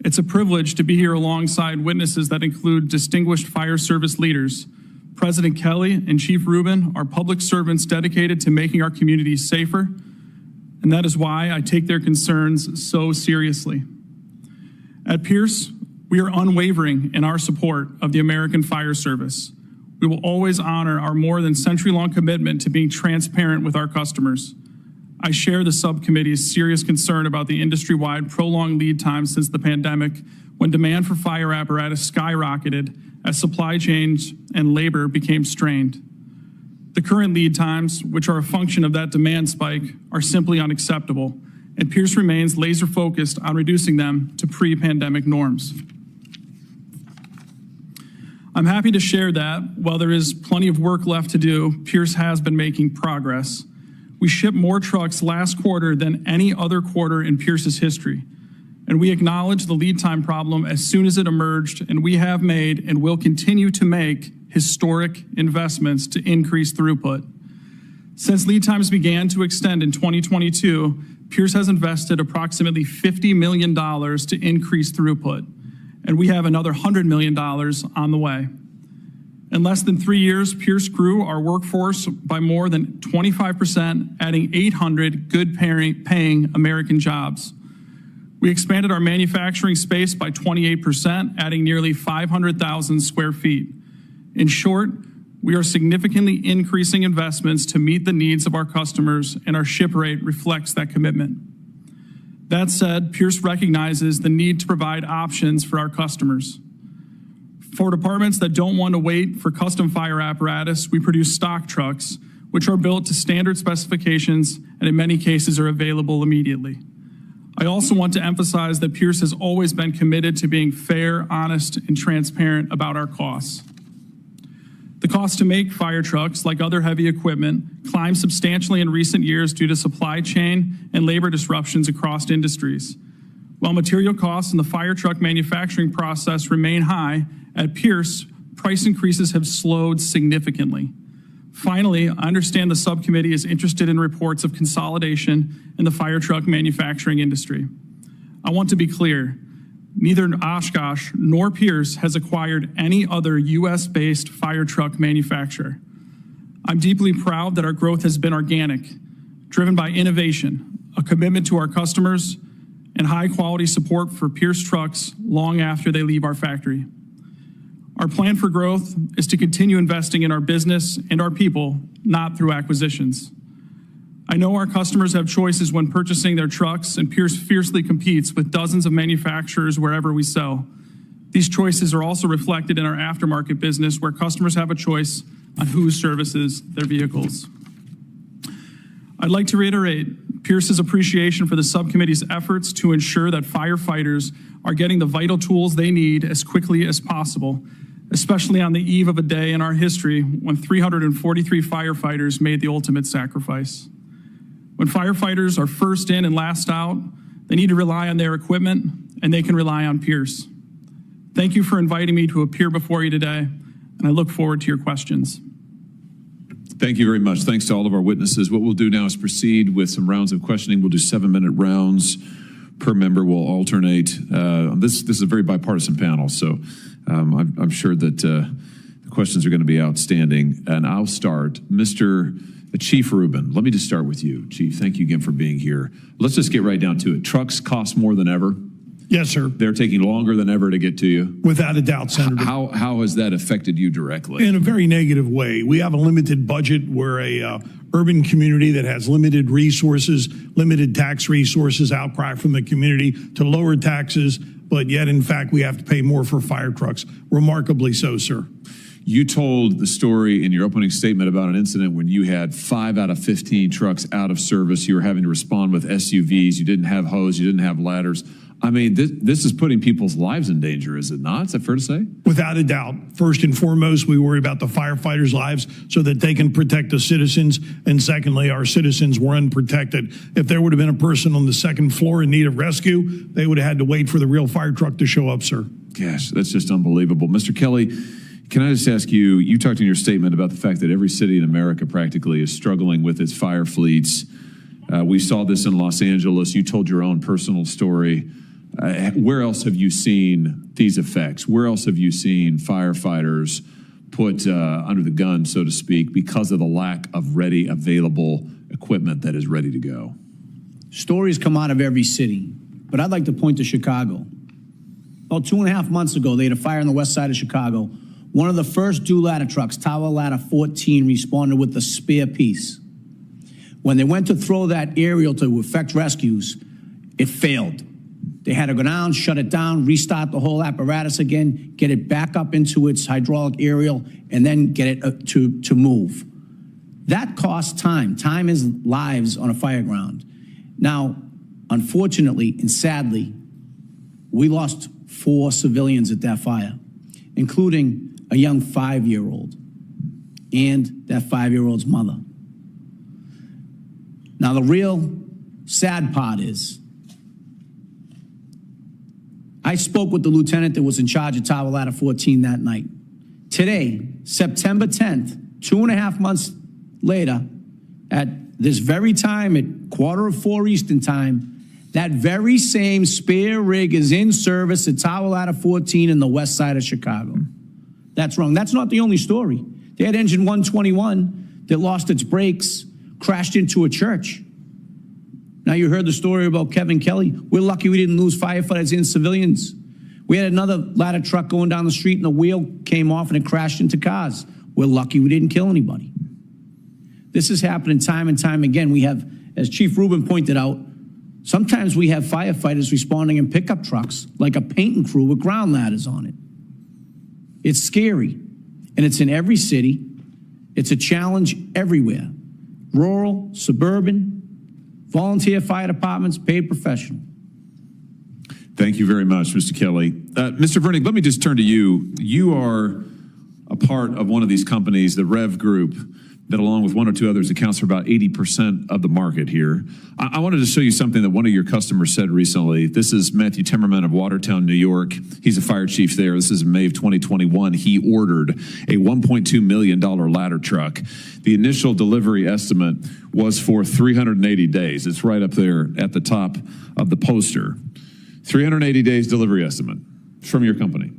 It's a privilege to be here alongside witnesses that include distinguished fire service leaders. President Kelly and Chief Rubin are public servants dedicated to making our communities safer, and that is why I take their concerns so seriously. At Pierce, we are unwavering in our support of the American Fire Service. We will always honor our more than century-long commitment to being transparent with our customers. I share the subcommittee's serious concern about the industry-wide prolonged lead times since the pandemic, when demand for fire apparatus skyrocketed as supply chains and labor became strained. The current lead times, which are a function of that demand spike, are simply unacceptable, and Pierce remains laser-focused on reducing them to pre-pandemic norms. I'm happy to share that, while there is plenty of work left to do, Pierce has been making progress. We shipped more trucks last quarter than any other quarter in Pierce's history, and we acknowledge the lead time problem as soon as it emerged, and we have made and will continue to make historic investments to increase throughput. Since lead times began to extend in 2022, Pierce has invested approximately $50 million to increase throughput, and we have another $100 million on the way. In less than 3 years, Pierce grew our workforce by more than 25%, adding 800 good-paying American jobs. We expanded our manufacturing space by 28%, adding nearly 500,000 square feet. In short, we are significantly increasing investments to meet the needs of our customers, and our ship rate reflects that commitment. That said, Pierce recognizes the need to provide options for our customers. For departments that don't want to wait for custom fire apparatus, we produce stock trucks, which are built to standard specifications and in many cases are available immediately. I also want to emphasize that Pierce has always been committed to being fair, honest, and transparent about our costs. The cost to make fire trucks, like other heavy equipment, climbed substantially in recent years due to supply chain and labor disruptions across industries. While material costs in the fire truck manufacturing process remain high, at Pierce, price increases have slowed significantly. Finally, I understand the subcommittee is interested in reports of consolidation in the fire truck manufacturing industry. I want to be clear. Neither Oshkosh nor Pierce has acquired any other U.S.-based fire truck manufacturer. I'm deeply proud that our growth has been organic, driven by innovation, a commitment to our customers, and high-quality support for Pierce trucks long after they leave our factory. Our plan for growth is to continue investing in our business and our people, not through acquisitions. I know our customers have choices when purchasing their trucks, and Pierce fiercely competes with dozens of manufacturers wherever we sell. These choices are also reflected in our aftermarket business, where customers have a choice on who services their vehicles. I'd like to reiterate Pierce's appreciation for the subcommittee's efforts to ensure that firefighters are getting the vital tools they need as quickly as possible, especially on the eve of a day in our history when 343 firefighters made the ultimate sacrifice. When firefighters are first in and last out, they need to rely on their equipment, and they can rely on Pierce. Thank you for inviting me to appear before you today, and I look forward to your questions. Thank you very much. Thanks to all of our witnesses. What we'll do now is proceed with some rounds of questioning. We'll do 7-minute rounds per member. We'll alternate. This is a very bipartisan panel, so I'm sure that the questions are going to be outstanding. And I'll start. Mr. Chief Rubin, let me just start with you. Chief, thank you again for being here. Let's just get right down to it. Trucks cost more than ever. Yes, sir. They're taking longer than ever to get to you. Without a doubt, Senator. How has that affected you directly? In a very negative way. We have a limited budget. We're a urban community that has limited resources, limited tax resources, outcry from the community to lower taxes, but yet, in fact, we have to pay more for fire trucks. Remarkably so, sir. You told the story in your opening statement about an incident when you had 5 out of 15 trucks out of service. You were having to respond with SUVs. You didn't have hose. You didn't have ladders. I mean, this is putting people's lives in danger, is it not? Is that fair to say? Without a doubt. First and foremost, we worry about the firefighters' lives so that they can protect the citizens. And secondly, our citizens were unprotected. If there would have been a person on the second floor in need of rescue, they would have had to wait for the real fire truck to show up, sir. Gosh, that's just unbelievable. Mr. Kelly, can I just ask you, you talked in your statement about the fact that every city in America practically is struggling with its fire fleets. We saw this in Los Angeles. You told your own personal story. Where else have you seen these effects? Where else have you seen firefighters put under the gun, so to speak, because of the lack of ready, available equipment that is ready to go? Stories come out of every city, but I'd like to point to Chicago. About 2.5 months ago, they had a fire on the west side of Chicago. One of the first dual ladder trucks, Tower Ladder 14, responded with a spare piece. When they went to throw that aerial to effect rescues, it failed. They had to go down, shut it down, restart the whole apparatus again, get it back up into its hydraulic aerial, and then get it to move. That costs time. Time is lives on a fire ground. Now, unfortunately and sadly, we lost 4 civilians at that fire, including a young 5-year-old and that 5-year-old's mother. Now, the real sad part is I spoke with the lieutenant that was in charge of Tower Ladder 14 that night. Today, September 10th, 2.5 months later, at this very time, at 3:45 Eastern time, that very same spare rig is in service at Tower Ladder 14 in the west side of Chicago. That's wrong. That's not the only story. They had engine 121 that lost its brakes, crashed into a church. Now you heard the story about Kevin Kelly. We're lucky we didn't lose firefighters and civilians. We had another ladder truck going down the street and the wheel came off and it crashed into cars. We're lucky we didn't kill anybody. This is happening time and time again. We have, as Chief Rubin pointed out, sometimes we have firefighters responding in pickup trucks like a painting crew with ground ladders on it. It's scary, and it's in every city. It's a challenge everywhere. Rural, suburban, volunteer fire departments, paid professional. Thank you very much, Mr. Kelly. Mr. Vernig, let me just turn to you. You are a part of one of these companies, the REV Group, that along with one or two others accounts for about 80% of the market here. I wanted to show you something that one of your customers said recently. This is Matthew Timmerman of Watertown, New York. He's a fire chief there. This is in May of 2021. He ordered a $1.2 million ladder truck. The initial delivery estimate was for 380 days. It's right up there at the top of the poster. 380 days delivery estimate from your company.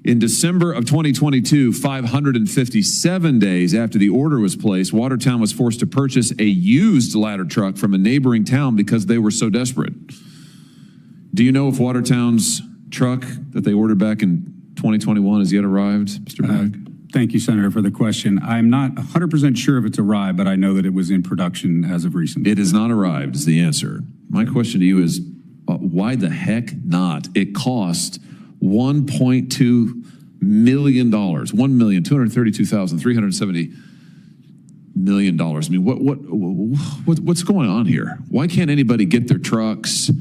In December of 2022, 557 days after the order was placed, Watertown was forced to purchase a used ladder truck from a neighboring town because they were so desperate. Do you know if Watertown's truck that they ordered back in 2021 has yet arrived, Mr. Bragg? Thank you, Senator, for the question. I'm not 100% sure if it's arrived, but I know that it was in production as of recent. It has not arrived is the answer. My question to you is, why the heck not? It cost $1.2 million, $1,232,370 million. I mean, what's going on here? Why can't anybody get their trucks?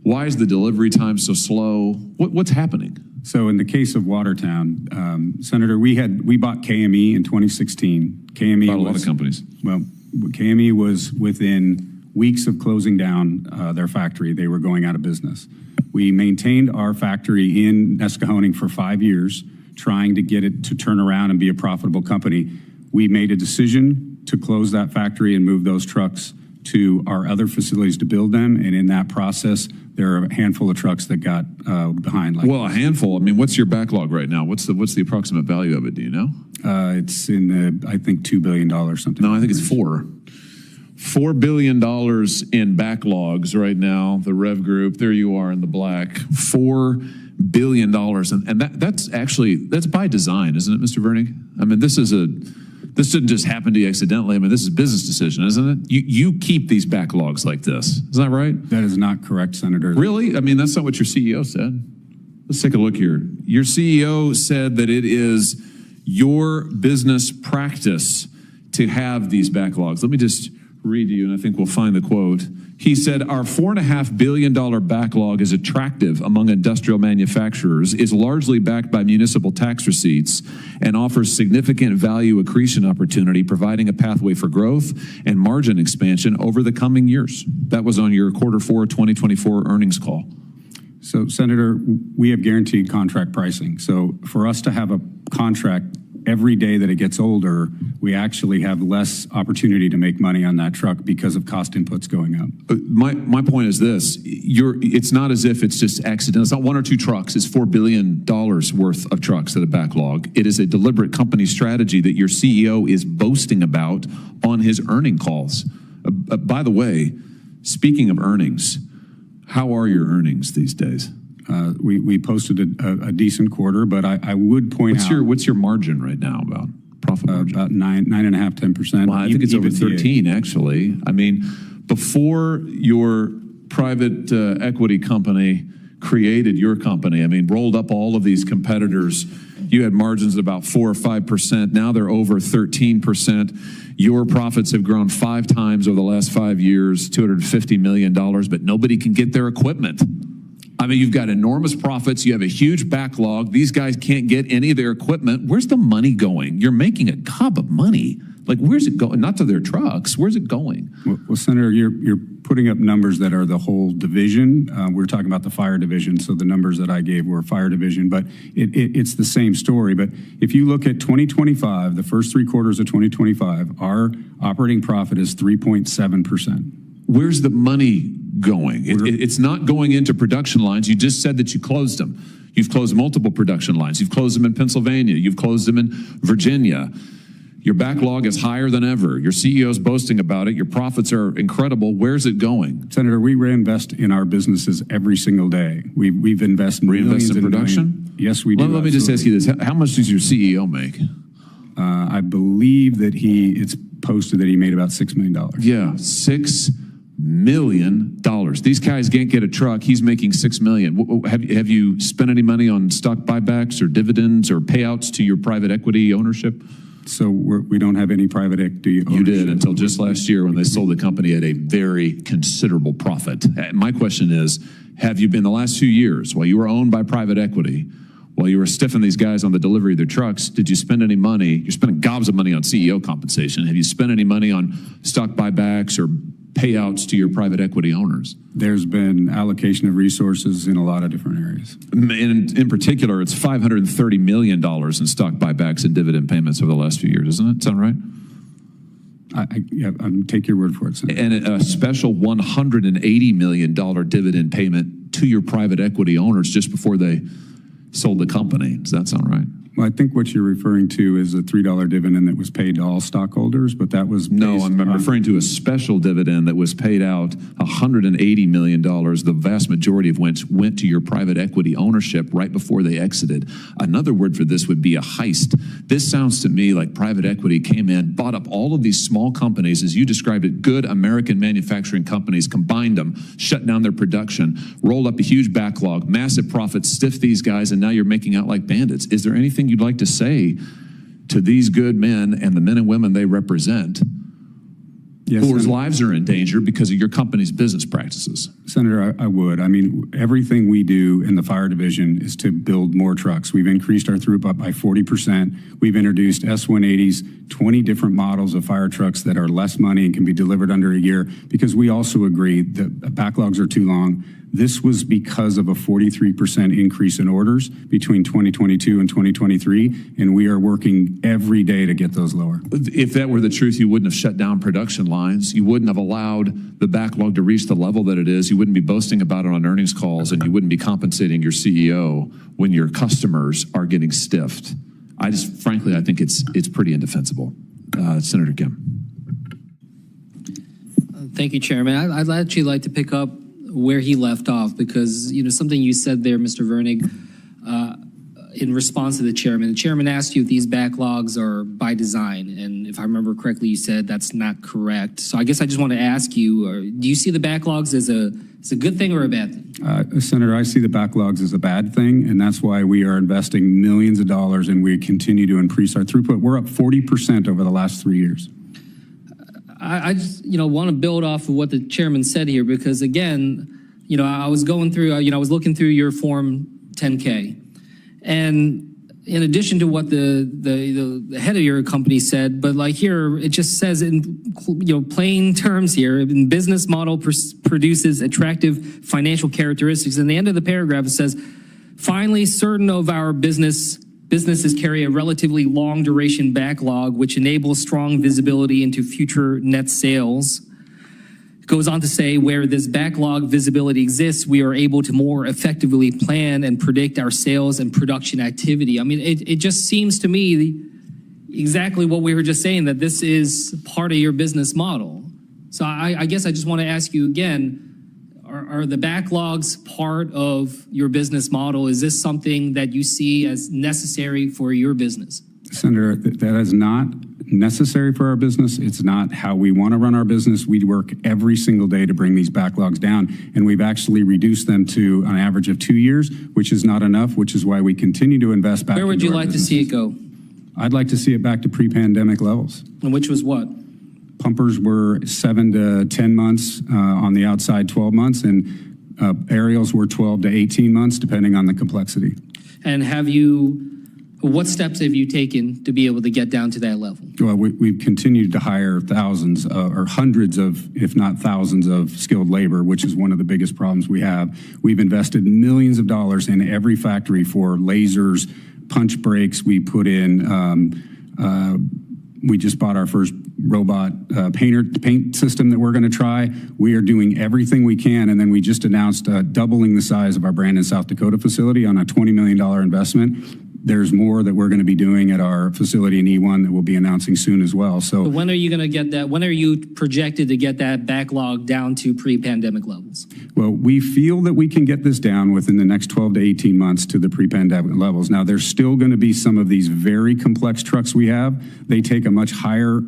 Why is the delivery time so slow? What's happening? So in the case of Watertown, Senator, we bought KME in 2016. KME bought a lot of companies. Well, KME was within weeks of closing down their factory. They were going out of business. We maintained our factory in Nescahoning for 5 years, trying to get it to turn around and be a profitable company. We made a decision to close that factory and move those trucks to our other facilities to build them. And in that process, there are a handful of trucks that got behind. Well, a handful. I mean, what's your backlog right now? What's the approximate value of it? Do you know? It's in the, I think, $2 billion something. No, I think it's $4 billion in backlogs right now. The REV Group, there you are in the black, $4 billion. And that's by design, isn't it, Mr. Vernig? I mean, this didn't just happen to you accidentally. I mean, this is a business decision, isn't it? You keep these backlogs like this. Is that right? That is not correct, Senator. Really? I mean, that's not what your CEO said. Let's take a look here. Your CEO said that it is your business practice to have these backlogs. Let me just read to you, and I think we'll find the quote. He said, our $4.5 billion backlog is attractive among industrial manufacturers, is largely backed by municipal tax receipts, and offers significant value accretion opportunity, providing a pathway for growth and margin expansion over the coming years. That was on your Q4 2024 earnings call. So, Senator, we have guaranteed contract pricing. So for us to have a contract every day that it gets older, we actually have less opportunity to make money on that truck because of cost inputs going up. My point is this, it's not as if it's just accidental. It's not one or two trucks. It's $4 billion worth of trucks that are backlog. It is a deliberate company strategy that your CEO is boasting about on his earning calls. By the way, speaking of earnings, how are your earnings these days? We posted a decent quarter, but I would point out. What's your margin right now about? profit margin? About 9.5%, 10%. Well, I think it's over EBITDA. 13, actually. I mean, before your private equity company created your company, I mean, rolled up all of these competitors, you had margins at about 4 or 5%. Now they're over 13%. Your profits have grown 5 times over the last 5 years, $250 million, but nobody can get their equipment. I mean, you've got enormous profits. You have a huge backlog. These guys can't get any of their equipment. Where's the money going? You're making a gob of money. Like, where's it going? Not to their trucks. Where's it going? Well, Senator, you're putting up numbers that are the whole division. We're talking about the fire division, so the numbers that I gave were fire division, but it's the same story. But if you look at 2025, the first 3 quarters of 2025, our operating profit is 3.7%. Where's the money going? It's not going into production lines. You just said that you closed them. You've closed multiple production lines. You've closed them in Pennsylvania. You've closed them in Virginia. Your backlog is higher than ever. Your CEO's boasting about it. Your profits are incredible. Where's it going? Senator, we reinvest in our businesses every single day. We've invested Reinvest in production? Millions. Yes, we do. Let me just ask you this. How much does your CEO make? I believe that it's posted that he made about $6 million. Yeah, $6 million. These guys can't get a truck. He's making $6 million. Have you spent any money on stock buybacks or dividends or payouts to your private equity ownership? So we don't have any private equity ownership. You did until just last year when they sold the company at a very considerable profit. My question is, have you been the last 2 years while you were owned by private equity, while you were stiffing these guys on the delivery of their trucks, did you spend any money? You're spending gobs of money on CEO compensation. Have you spent any money on stock buybacks or payouts to your private equity owners? There's been allocation of resources in a lot of different areas. In particular, it's $530 million in stock buybacks and dividend payments over the last few years, isn't it? Sound right? I take your word for it, Senator. And a special $180 million dividend payment to your private equity owners just before they sold the company. Does that sound right? Well, I think what you're referring to is a $3 dividend that was paid to all stockholders, but that was no. I'm referring to a special dividend that was paid out $180 million. The vast majority of which went to your private equity ownership right before they exited. Another word for this would be a heist. This sounds to me like private equity came in, bought up all of these small companies, as you described it, good American manufacturing companies, combined them, shut down their production, rolled up a huge backlog, massive profits, stiffed these guys, and now you're making out like bandits. Is there anything you'd like to say to these good men and the men and women they represent, yes, whose lives are in danger because of your company's business practices? Senator, I would. I mean, everything we do in the fire division is to build more trucks. We've increased our throughput by 40%. We've introduced S-180s, 20 different models of fire trucks that are less money and can be delivered under a year, because we also agree that backlogs are too long. This was because of a 43% increase in orders between 2022 and 2023, and we are working every day to get those lower. If that were the truth, you wouldn't have shut down production lines. You wouldn't have allowed the backlog to reach the level that it is. You wouldn't be boasting about it on earnings calls, and you wouldn't be compensating your CEO when your customers are getting stiffed. Frankly, I think it's pretty indefensible. Senator Kim. Thank you, Chairman. I'd actually like to pick up where he left off, because something you said there, Mr. Vernig, in response to the chairman asked you if these backlogs are by design, and if I remember correctly, you said that's not correct. So I guess I just want to ask you, do you see the backlogs as a good thing or a bad thing? Senator, I see the backlogs as a bad thing, and that's why we are investing millions of dollars, and we continue to increase our throughput. We're up 40% over the last 3 years. I just, want to build off of what the chairman said here, because again, I was going through, I was looking through your Form 10K, and in addition to what the head of your company said, but like here, it just says in, plain terms here, in business model produces attractive financial characteristics. And the end of the paragraph, it says, finally, certain of our businesses carry a relatively long duration backlog, which enables strong visibility into future net sales. It goes on to say, where this backlog visibility exists, we are able to more effectively plan and predict our sales and production activity. I mean, it just seems to me exactly what we were just saying, that this is part of your business model. So I guess I just want to ask you again, are the backlogs part of your business model? Is this something that you see as necessary for your business? Senator, that is not necessary for our business. It's not how we want to run our business. We work every single day to bring these backlogs down, and we've actually reduced them to an average of 2 years, which is not enough, which is why we continue to invest back. Where would you like to see it go? I'd like to see it back to pre-pandemic levels. And which was what? Pumpers were 7 to 10 months, on the outside 12 months, and aerials were 12 to 18 months, depending on the complexity. And what steps have you taken to be able to get down to that level? Well, we've continued to hire thousands or hundreds of, if not thousands of skilled labor, which is one of the biggest problems we have. We've invested millions of dollars in every factory for lasers, punch brakes. We put in, we just bought our first robot paint system that we're going to try. We are doing everything we can, and then we just announced doubling the size of our Brandon, South Dakota facility on a $20 million investment. There's more that we're going to be doing at our facility in E1 that we'll be announcing soon as well. So when are you going to get that? When are you projected to get that backlog down to pre-pandemic levels? Well, we feel that we can get this down within the next 12 to 18 months to the pre-pandemic levels. Now, there's still going to be some of these very complex trucks we have. They take a much higher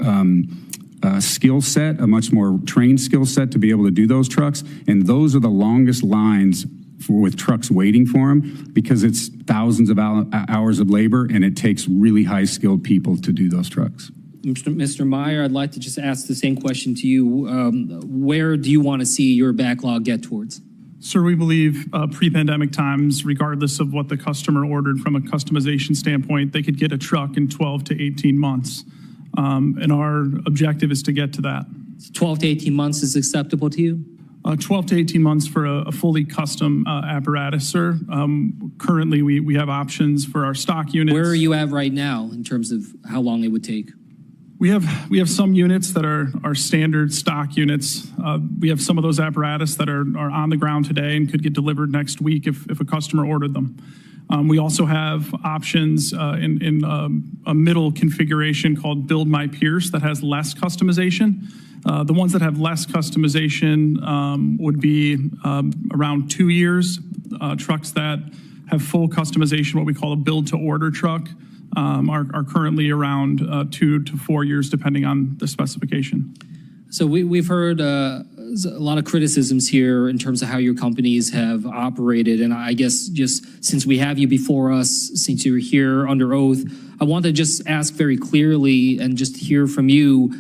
skill set, a much more trained skill set to be able to do those trucks. And those are the longest lines with trucks waiting for them, because it's thousands of hours of labor, and it takes really high skilled people to do those trucks. Mr. Meyer, I'd like to just ask the same question to you. Where do you want to see your backlog get towards? Sir, we believe pre-pandemic times, regardless of what the customer ordered from a customization standpoint, they could get a truck in 12 to 18 months. And our objective is to get to that. 12 to 18 months is acceptable to you? 12 to 18 months for a fully custom apparatus, sir. Currently, we have options for our stock units. Where are you at right now in terms of how long it would take? We have some units that are standard stock units. We have some of those apparatus that are on the ground today and could get delivered next week if a customer ordered them. We also have options in a middle configuration called Build My Pierce that has less customization. The ones that have less customization would be around 2 years. Trucks that have full customization, what we call a build-to-order truck, are currently around 2 to 4 years, depending on the specification. So we've heard a lot of criticisms here in terms of how your companies have operated. And I guess just since we have you before us, since you're here under oath, I want to just ask very clearly and just hear from you.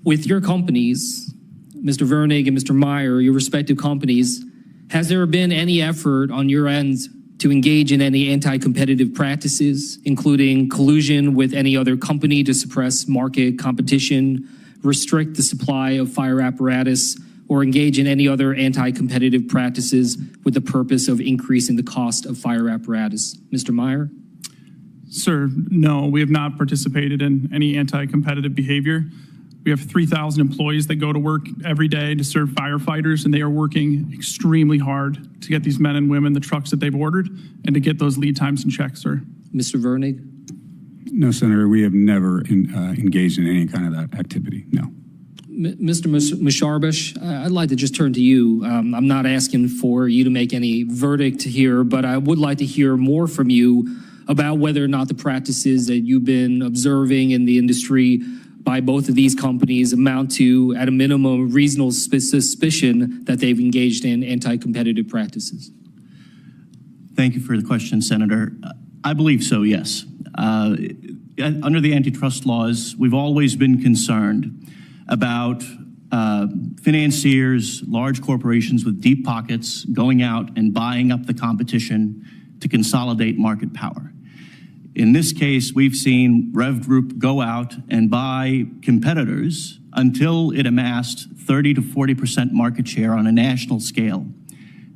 With your companies, Mr. Vernig and Mr. Meyer, your respective companies, has there been any effort on your end to engage in any anti-competitive practices, including collusion with any other company to suppress market competition, restrict the supply of fire apparatus, or engage in any other anti-competitive practices with the purpose of increasing the cost of fire apparatus? Mr. Meyer? Sir, no, we have not participated in any anti-competitive behavior. We have 3,000 employees that go to work every day to serve firefighters, and they are working extremely hard to get these men and women the trucks that they've ordered and to get those lead times in check, sir. Mr. Vernig? No, Senator, we have never engaged in any kind of that activity, no. Mr. Misharbish, I'd like to just turn to you. I'm not asking for you to make any verdict here, but I would like to hear more from you about whether or not the practices that you've been observing in the industry by both of these companies amount to, at a minimum, reasonable suspicion that they've engaged in anti-competitive practices. Thank you for the question, Senator. I believe so, yes. Under the antitrust laws, we've always been concerned about financiers, large corporations with deep pockets going out and buying up the competition to consolidate market power. In this case, we've seen REV Group go out and buy competitors until it amassed 30 to 40% market share on a national scale.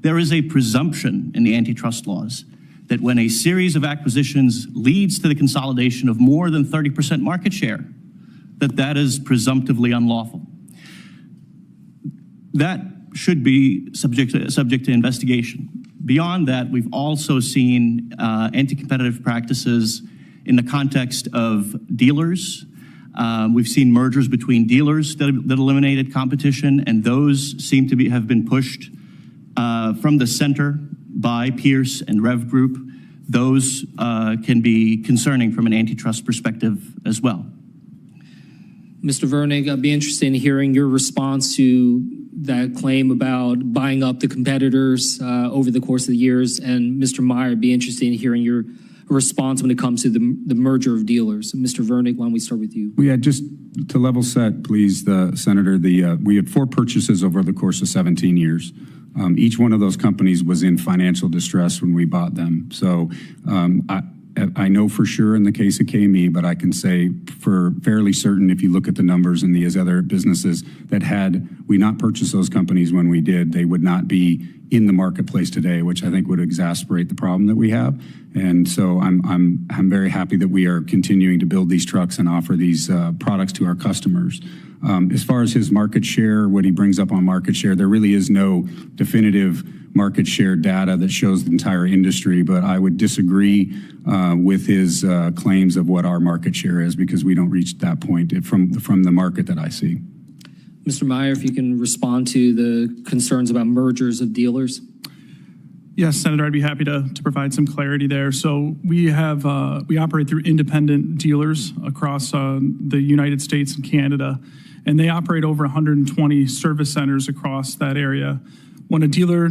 There is a presumption in the antitrust laws that when a series of acquisitions leads to the consolidation of more than 30% market share, that is presumptively unlawful. That should be subject to investigation. Beyond that, we've also seen anti-competitive practices in the context of dealers. We've seen mergers between dealers that eliminated competition, and those seem to have been pushed from the center by Pierce and REV Group those can be concerning from an antitrust perspective as well. Mr. Vernig, I'd be interested in hearing your response to that claim about buying up the competitors over the course of the years. And Mr. Meyer, I'd be interested in hearing your response when it comes to the merger of dealers. Mr. Vernig, why don't we start with you? We had just to level set, please, Senator, we had 4 purchases over the course of 17 years. Each one of those companies was in financial distress when we bought them. So I know for sure in the case of KME, but I can say for fairly certain if you look at the numbers in these other businesses that had we not purchased those companies when we did, they would not be in the marketplace today, which I think would exacerbate the problem that we have. And so I'm very happy that we are continuing to build these trucks and offer these products to our customers. As far as his market share, what he brings up on market share, there really is no definitive market share data that shows the entire industry, but I would disagree with his claims of what our market share is because we don't reach that point from the market that I see. Mr. Meyer, if you can respond to the concerns about mergers of dealers. Yes, Senator, I'd be happy to provide some clarity there. So we operate through independent dealers across the United States and Canada, and they operate over 120 service centers across that area. When a dealer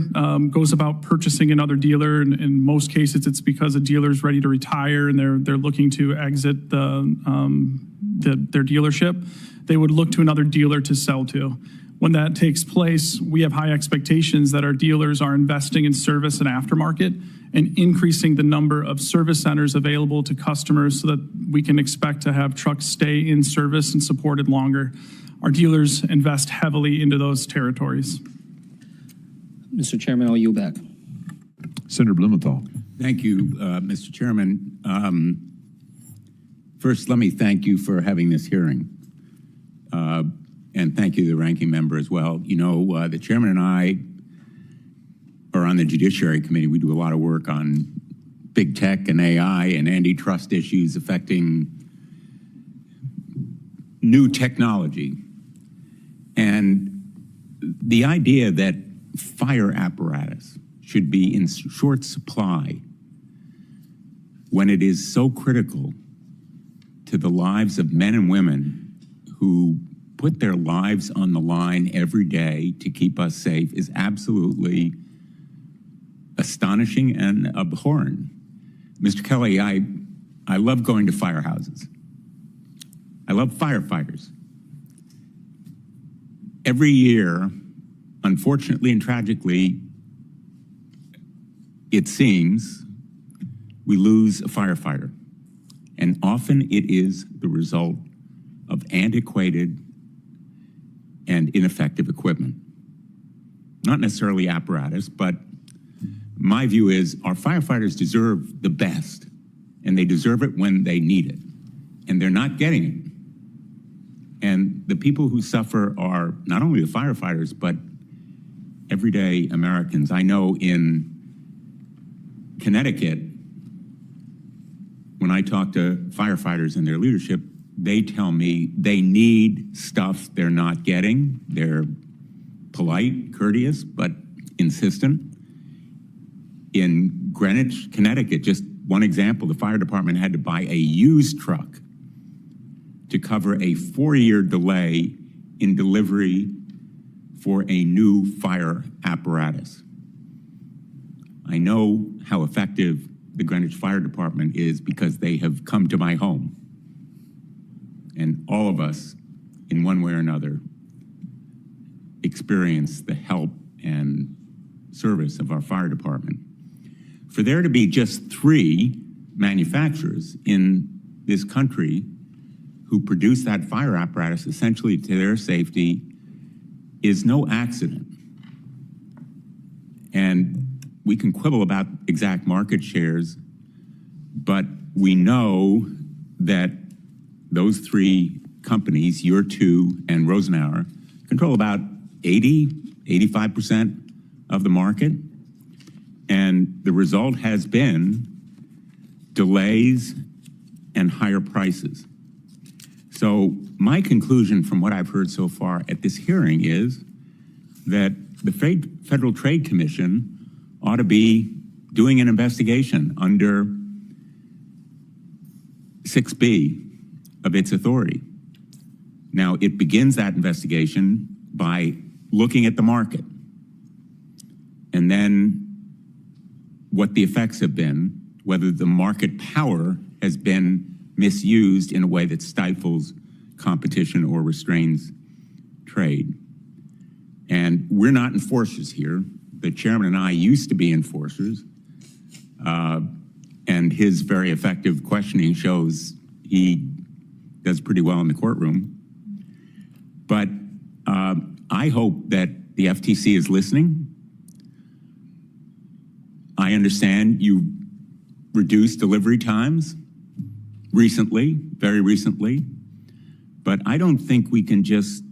goes about purchasing another dealer, and in most cases it's because a dealer is ready to retire and they're looking to exit their dealership, they would look to another dealer to sell to. When that takes place, we have high expectations that our dealers are investing in service and aftermarket and increasing the number of service centers available to customers so that we can expect to have trucks stay in service and supported longer. Our dealers invest heavily into those territories. Mr. Chairman, I'll yield back. Senator Blumenthal. Thank you, Mr. Chairman. First, let me thank you for having this hearing. And thank you to the ranking member as well. You know, the chairman and I are on the Judiciary Committee. We do a lot of work on big tech and AI and antitrust issues affecting new technology. And the idea that fire apparatus should be in short supply when it is so critical to the lives of men and women who put their lives on the line every day to keep us safe is absolutely astonishing and abhorrent. Mr. Kelly, I love going to firehouses. I love firefighters. Every year, unfortunately and tragically, it seems we lose a firefighter. And often it is the result of antiquated and ineffective equipment. Not necessarily apparatus, but my view is our firefighters deserve the best, and they deserve it when they need it, and they're not getting it. And the people who suffer are not only the firefighters, but everyday Americans. I know in Connecticut, when I talk to firefighters and their leadership, they tell me they need stuff they're not getting. They're polite, courteous, but insistent. In Greenwich, Connecticut, just one example, the fire department had to buy a used truck to cover a 4-year delay in delivery for a new fire apparatus. I know how effective the Greenwich Fire Department is because they have come to my home. And all of us, in one way or another, experience the help and service of our fire department. For there to be just 3 manufacturers in this country who produce that fire apparatus essentially to their safety is no accident. And we can quibble about exact market shares, but we know that those 3 companies, your 2 and Rosenauer, control about 85% of the market. And the result has been delays and higher prices. So my conclusion from what I've heard so far at this hearing is that the Federal Trade Commission ought to be doing an investigation under 6B of its authority. Now, it begins that investigation by looking at the market and then what the effects have been, whether the market power has been misused in a way that stifles competition or restrains trade. And we're not enforcers here. The chairman and I used to be enforcers, and his very effective questioning shows he does pretty well in the courtroom. But I hope that the FTC is listening. I understand you reduced delivery times recently, very recently, but I don't think we can just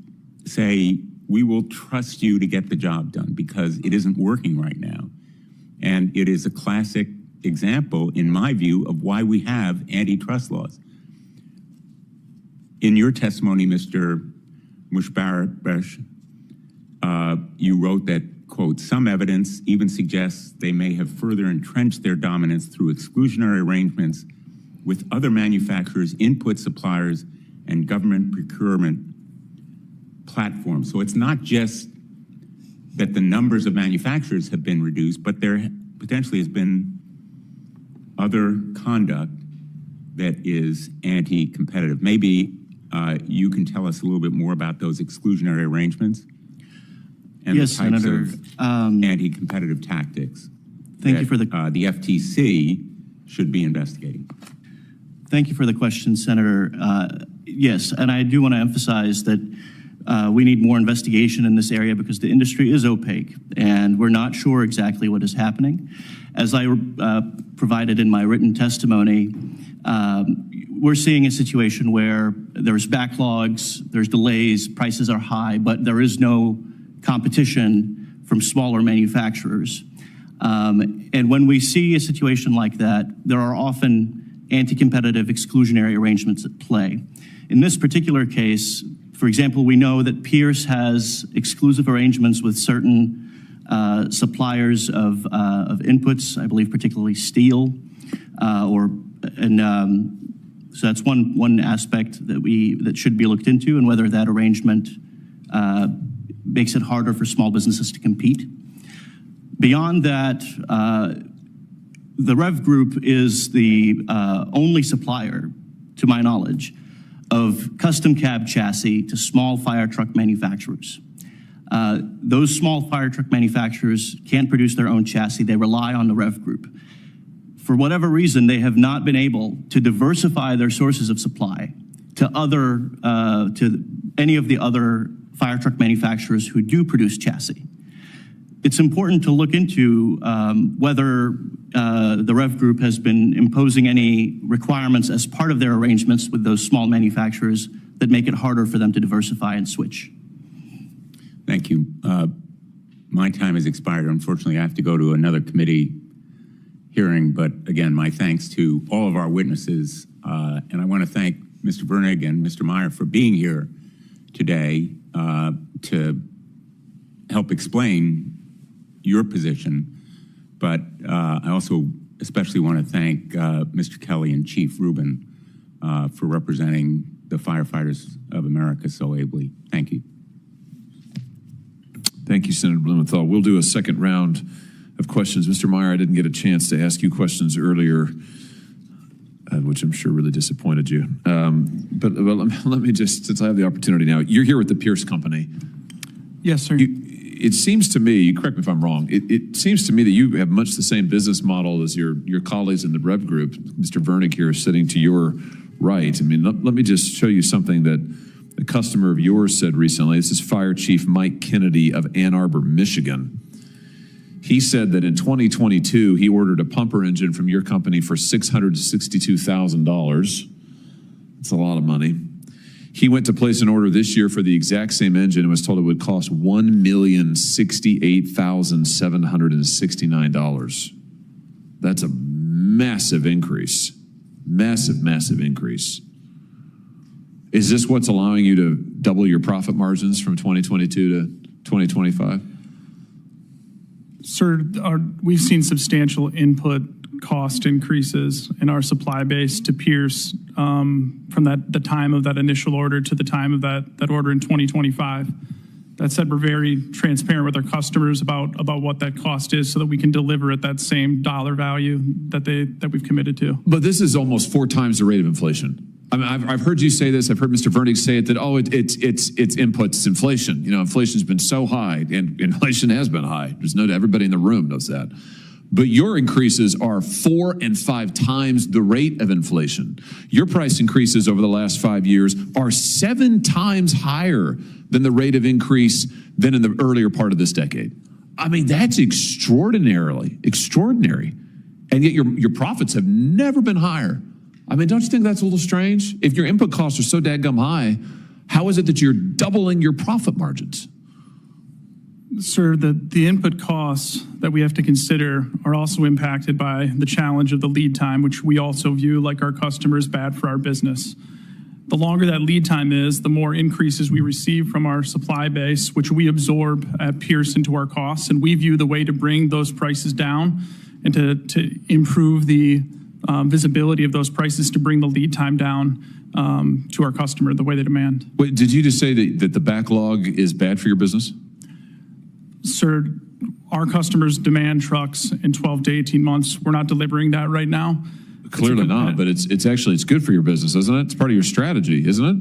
say, we will trust you to get the job done, because it isn't working right now. And it is a classic example, in my view, of why we have antitrust laws. In your testimony, Mr. Mushbaresh, you wrote that, quote, some evidence even suggests they may have further entrenched their dominance through exclusionary arrangements with other manufacturers, input suppliers, and government procurement platforms. So it's not just that the numbers of manufacturers have been reduced, but there potentially has been other conduct that is anti-competitive. Maybe you can tell us a little bit more about those exclusionary arrangements and yes, the types Senator, of anti-competitive tactics thank you for the FTC should be investigating. Thank you for the question, Senator. Yes, and I do want to emphasize that we need more investigation in this area because the industry is opaque and we're not sure exactly what is happening. As I provided in my written testimony, we're seeing a situation where there's backlogs, there's delays, prices are high, but there is no competition from smaller manufacturers. And when we see a situation like that, there are often anti-competitive exclusionary arrangements at play. In this particular case, for example, we know that Pierce has exclusive arrangements with certain suppliers of inputs, I believe particularly steel, so that's one aspect that should be looked into, and whether that arrangement makes it harder for small businesses to compete. Beyond that, the REV Group is the only supplier, to my knowledge, of custom cab chassis to small fire truck manufacturers. Those small fire truck manufacturers can't produce their own chassis. They rely on the REV Group. For whatever reason, they have not been able to diversify their sources of supply to any of the other fire truck manufacturers who do produce chassis. It's important to look into whether the REV Group has been imposing any requirements as part of their arrangements with those small manufacturers that make it harder for them to diversify and switch. Thank you. My time has expired. Unfortunately, I have to go to another committee hearing, but again, my thanks to all of our witnesses. And I want to thank Mr. Vernig and Mr. Meyer for being here today to help explain your position. But I also especially want to thank Mr. Kelly and Chief Rubin for representing the firefighters of America so ably. Thank you. Thank you, Senator Blumenthal. We'll do a second round of questions. Mr. Meyer, I didn't get a chance to ask you questions earlier, which I'm sure really disappointed you. But let me just, since I have the opportunity now, you're here with the Pierce Company. Yes, sir. It seems to me, correct me if I'm wrong, it seems to me that you have much the same business model as your colleagues in the REV Group. Mr. Vernig here is sitting to your right. I mean, let me just show you something that a customer of yours said recently. This is Fire Chief Mike Kennedy of Ann Arbor, Michigan. He said that in 2022, he ordered a pumper engine from your company for $662,000. That's a lot of money. He went to place an order this year for the exact same engine and was told it would cost $1,068,769. That's a massive increase. Massive, massive increase. Is this what's allowing you to double your profit margins from 2022 to 2025? Sir, we've seen substantial input cost increases in our supply base to Pierce from the time of that initial order to the time of that order in 2025. That said, we're very transparent with our customers about what that cost is so that we can deliver at that same dollar value that we've committed to. But this is almost 4 times the rate of inflation. I mean, I've heard you say this. I've heard Mr. Vernig say it, that, oh, it's inputs, inflation. You know, inflation's been so high, and inflation has been high. There's no doubt, everybody in the room knows that. But your increases are 4 and 5 times the rate of inflation. Your price increases over the last 5 years are 7 times higher than the rate of increase than in the earlier part of this decade. I mean, that's extraordinary. And yet your profits have never been higher. I mean, don't you think that's a little strange? If your input costs are so dadgum high, how is it that you're doubling your profit margins? Sir, the input costs that we have to consider are also impacted by the challenge of the lead time, which we also view, like our customers, bad for our business. The longer that lead time is, the more increases we receive from our supply base, which we absorb at Pierce into our costs, and we view the way to bring those prices down and to improve the visibility of those prices to bring the lead time down to our customer the way they demand. Wait, did you just say that the backlog is bad for your business? Sir, our customers demand trucks in 12 to 18 months. We're not delivering that right now. Clearly not, but it's good for your business, isn't it? It's part of your strategy, isn't it?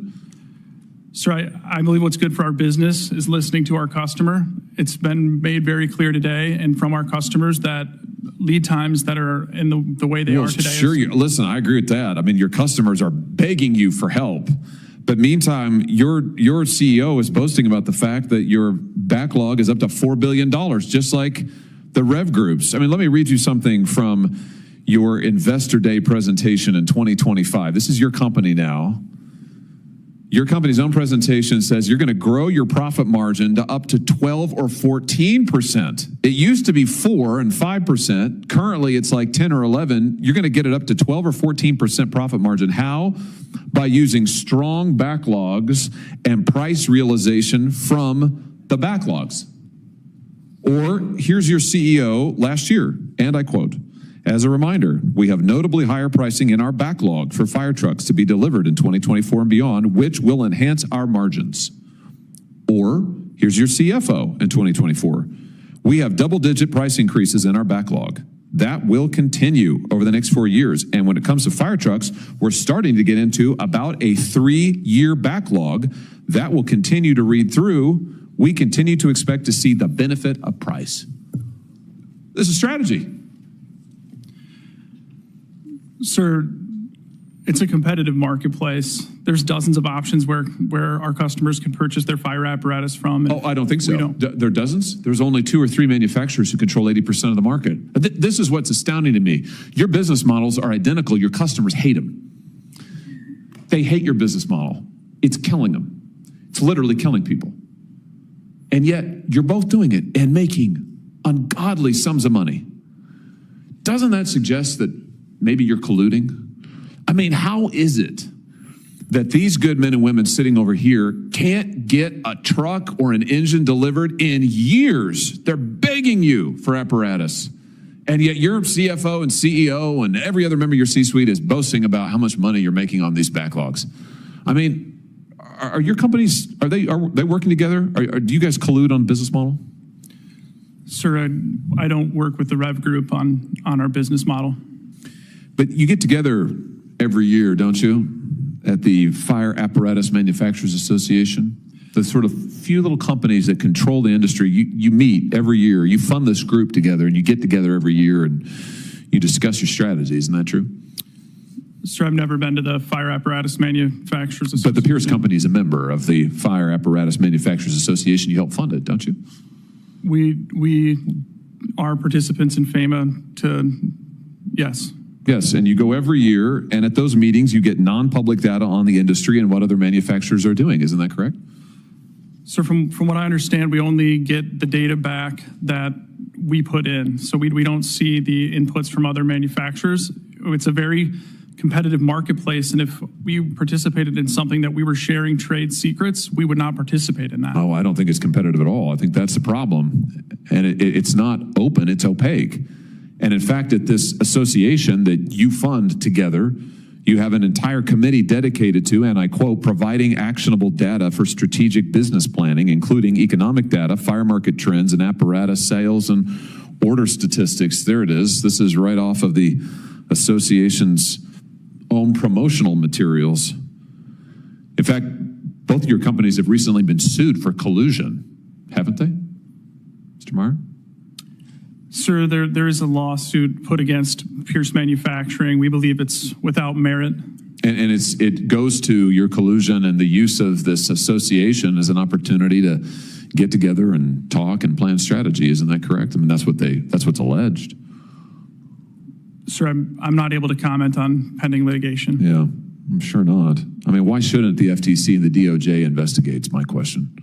Sir, I believe what's good for our business is listening to our customer. It's been made very clear today and from our customers that lead times that are in the way they are today. Sure, listen, I agree with that. I mean, your customers are begging you for help. But meantime, your CEO is boasting about the fact that your backlog is up to $4 billion, just like the REV Groups. I mean, let me read you something from your Investor Day presentation in 2025. This is your company now. Your company's own presentation says you're going to grow your profit margin to up to 12 or 14%. It used to be 4 and 5%. Currently, it's like 10 or 11. You're going to get it up to 12 or 14% profit margin. How? By using strong backlogs and price realization from the backlogs. Or here's your CEO last year, and I quote, "As a reminder, we have notably higher pricing in our backlog for fire trucks to be delivered in 2024 and beyond, which will enhance our margins." Or here's your CFO in 2024. "We have double-digit price increases in our backlog. That will continue over the next 4 years. And when it comes to fire trucks, we're starting to get into about a 3-year backlog that will continue to read through. We continue to expect to see the benefit of price." This is strategy. Sir, it's a competitive marketplace. There's dozens of options where our customers can purchase their fire apparatus from. Oh, I don't think so. There are dozens? There's only 2 or 3 manufacturers who control 80% of the market. This is what's astounding to me. Your business models are identical. Your customers hate them. They hate your business model. It's killing them. It's literally killing people. And yet, you're both doing it and making ungodly sums of money. Doesn't that suggest that maybe you're colluding? I mean, how is it that these good men and women sitting over here can't get a truck or an engine delivered in years? They're begging you for apparatus. And yet your CFO and CEO and every other member of your C-suite is boasting about how much money you're making on these backlogs. I mean, are your companies, are they working together? Do you guys collude on business model? Sir, I don't work with the REV Group on our business model. But you get together every year, don't you, at the Fire Apparatus Manufacturers Association? The sort of few little companies that control the industry. You meet every year. You fund this group together, and you get together every year, and you discuss your strategy. Isn't that true? Sir, I've never been to the Fire Apparatus Manufacturers Association. But the Pierce Company is a member of the Fire Apparatus Manufacturers Association. You help fund it, don't you? We are participants in FAMA yes. Yes, and you go every year, and at those meetings, you get non-public data on the industry and what other manufacturers are doing. Isn't that correct? So from what I understand, we only get the data back that we put in. So we don't see the inputs from other manufacturers. It's a very competitive marketplace, and if we participated in something that we were sharing trade secrets, we would not participate in that. Oh, I don't think it's competitive at all. I think that's the problem. And it's not open, it's opaque. And in fact, at this association that you fund together, you have an entire committee dedicated to, and I quote, providing actionable data for strategic business planning, including economic data, fire market trends, and apparatus sales and order statistics. There it is. This is right off of the association's own promotional materials. In fact, both of your companies have recently been sued for collusion, haven't they, Mr. Meyer? Sir, there is a lawsuit put against Pierce Manufacturing. We believe it's without merit. And it goes to your collusion and the use of this association as an opportunity to get together and talk and plan strategy. Isn't that correct? I mean, that's what's alleged. Sir, I'm not able to comment on pending litigation. Yeah, I'm sure not. I mean, why shouldn't the FTC and the DOJ investigate? It's my question.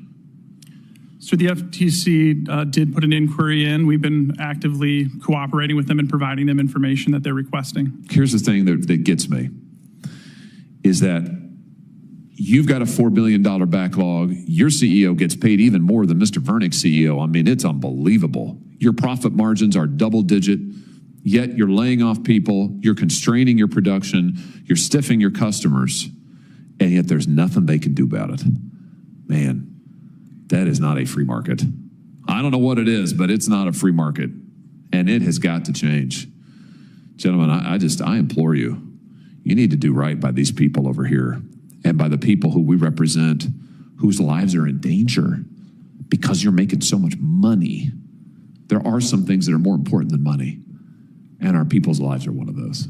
So the FTC did put an inquiry in. We've been actively cooperating with them and providing them information that they're requesting. Here's the thing that gets me, is that you've got a $4 billion backlog. Your CEO gets paid even more than Mr. Vernick's CEO. I mean, it's unbelievable. Your profit margins are double digit, yet you're laying off people, you're constraining your production, you're stiffing your customers, and yet there's nothing they can do about it. Man, that is not a free market. I don't know what it is, but it's not a free market, and it has got to change. Gentlemen, I implore you, you need to do right by these people over here and by the people who we represent, whose lives are in danger because you're making so much money. There are some things that are more important than money, and our people's lives are one of those.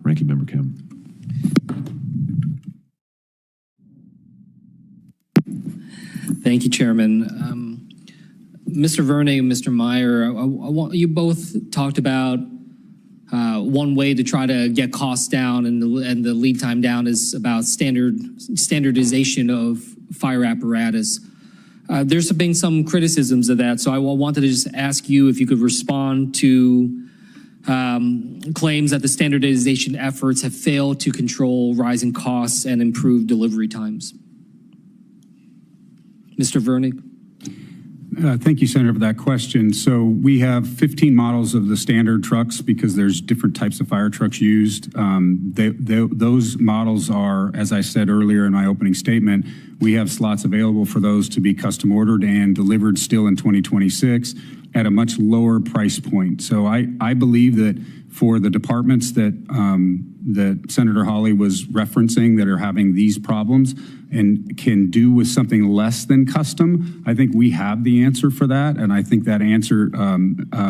Ranking Member Kim. Thank you, Chairman. Mr. Vernick and Mr. Meyer, you both talked about one way to try to get costs down and the lead time down is about standardization of fire apparatus. There's been some criticisms of that, so I wanted to just ask you if you could respond to claims that the standardization efforts have failed to control rising costs and improve delivery times. Mr. Vernick. Thank you, Senator, for that question. So we have 15 models of the standard trucks because there's different types of fire trucks used. Those models are, as I said earlier in my opening statement, we have slots available for those to be custom ordered and delivered still in 2026 at a much lower price point. So I believe that for the departments that Senator Hawley was referencing that are having these problems and can do with something less than custom, I think we have the answer for that, and I think that answer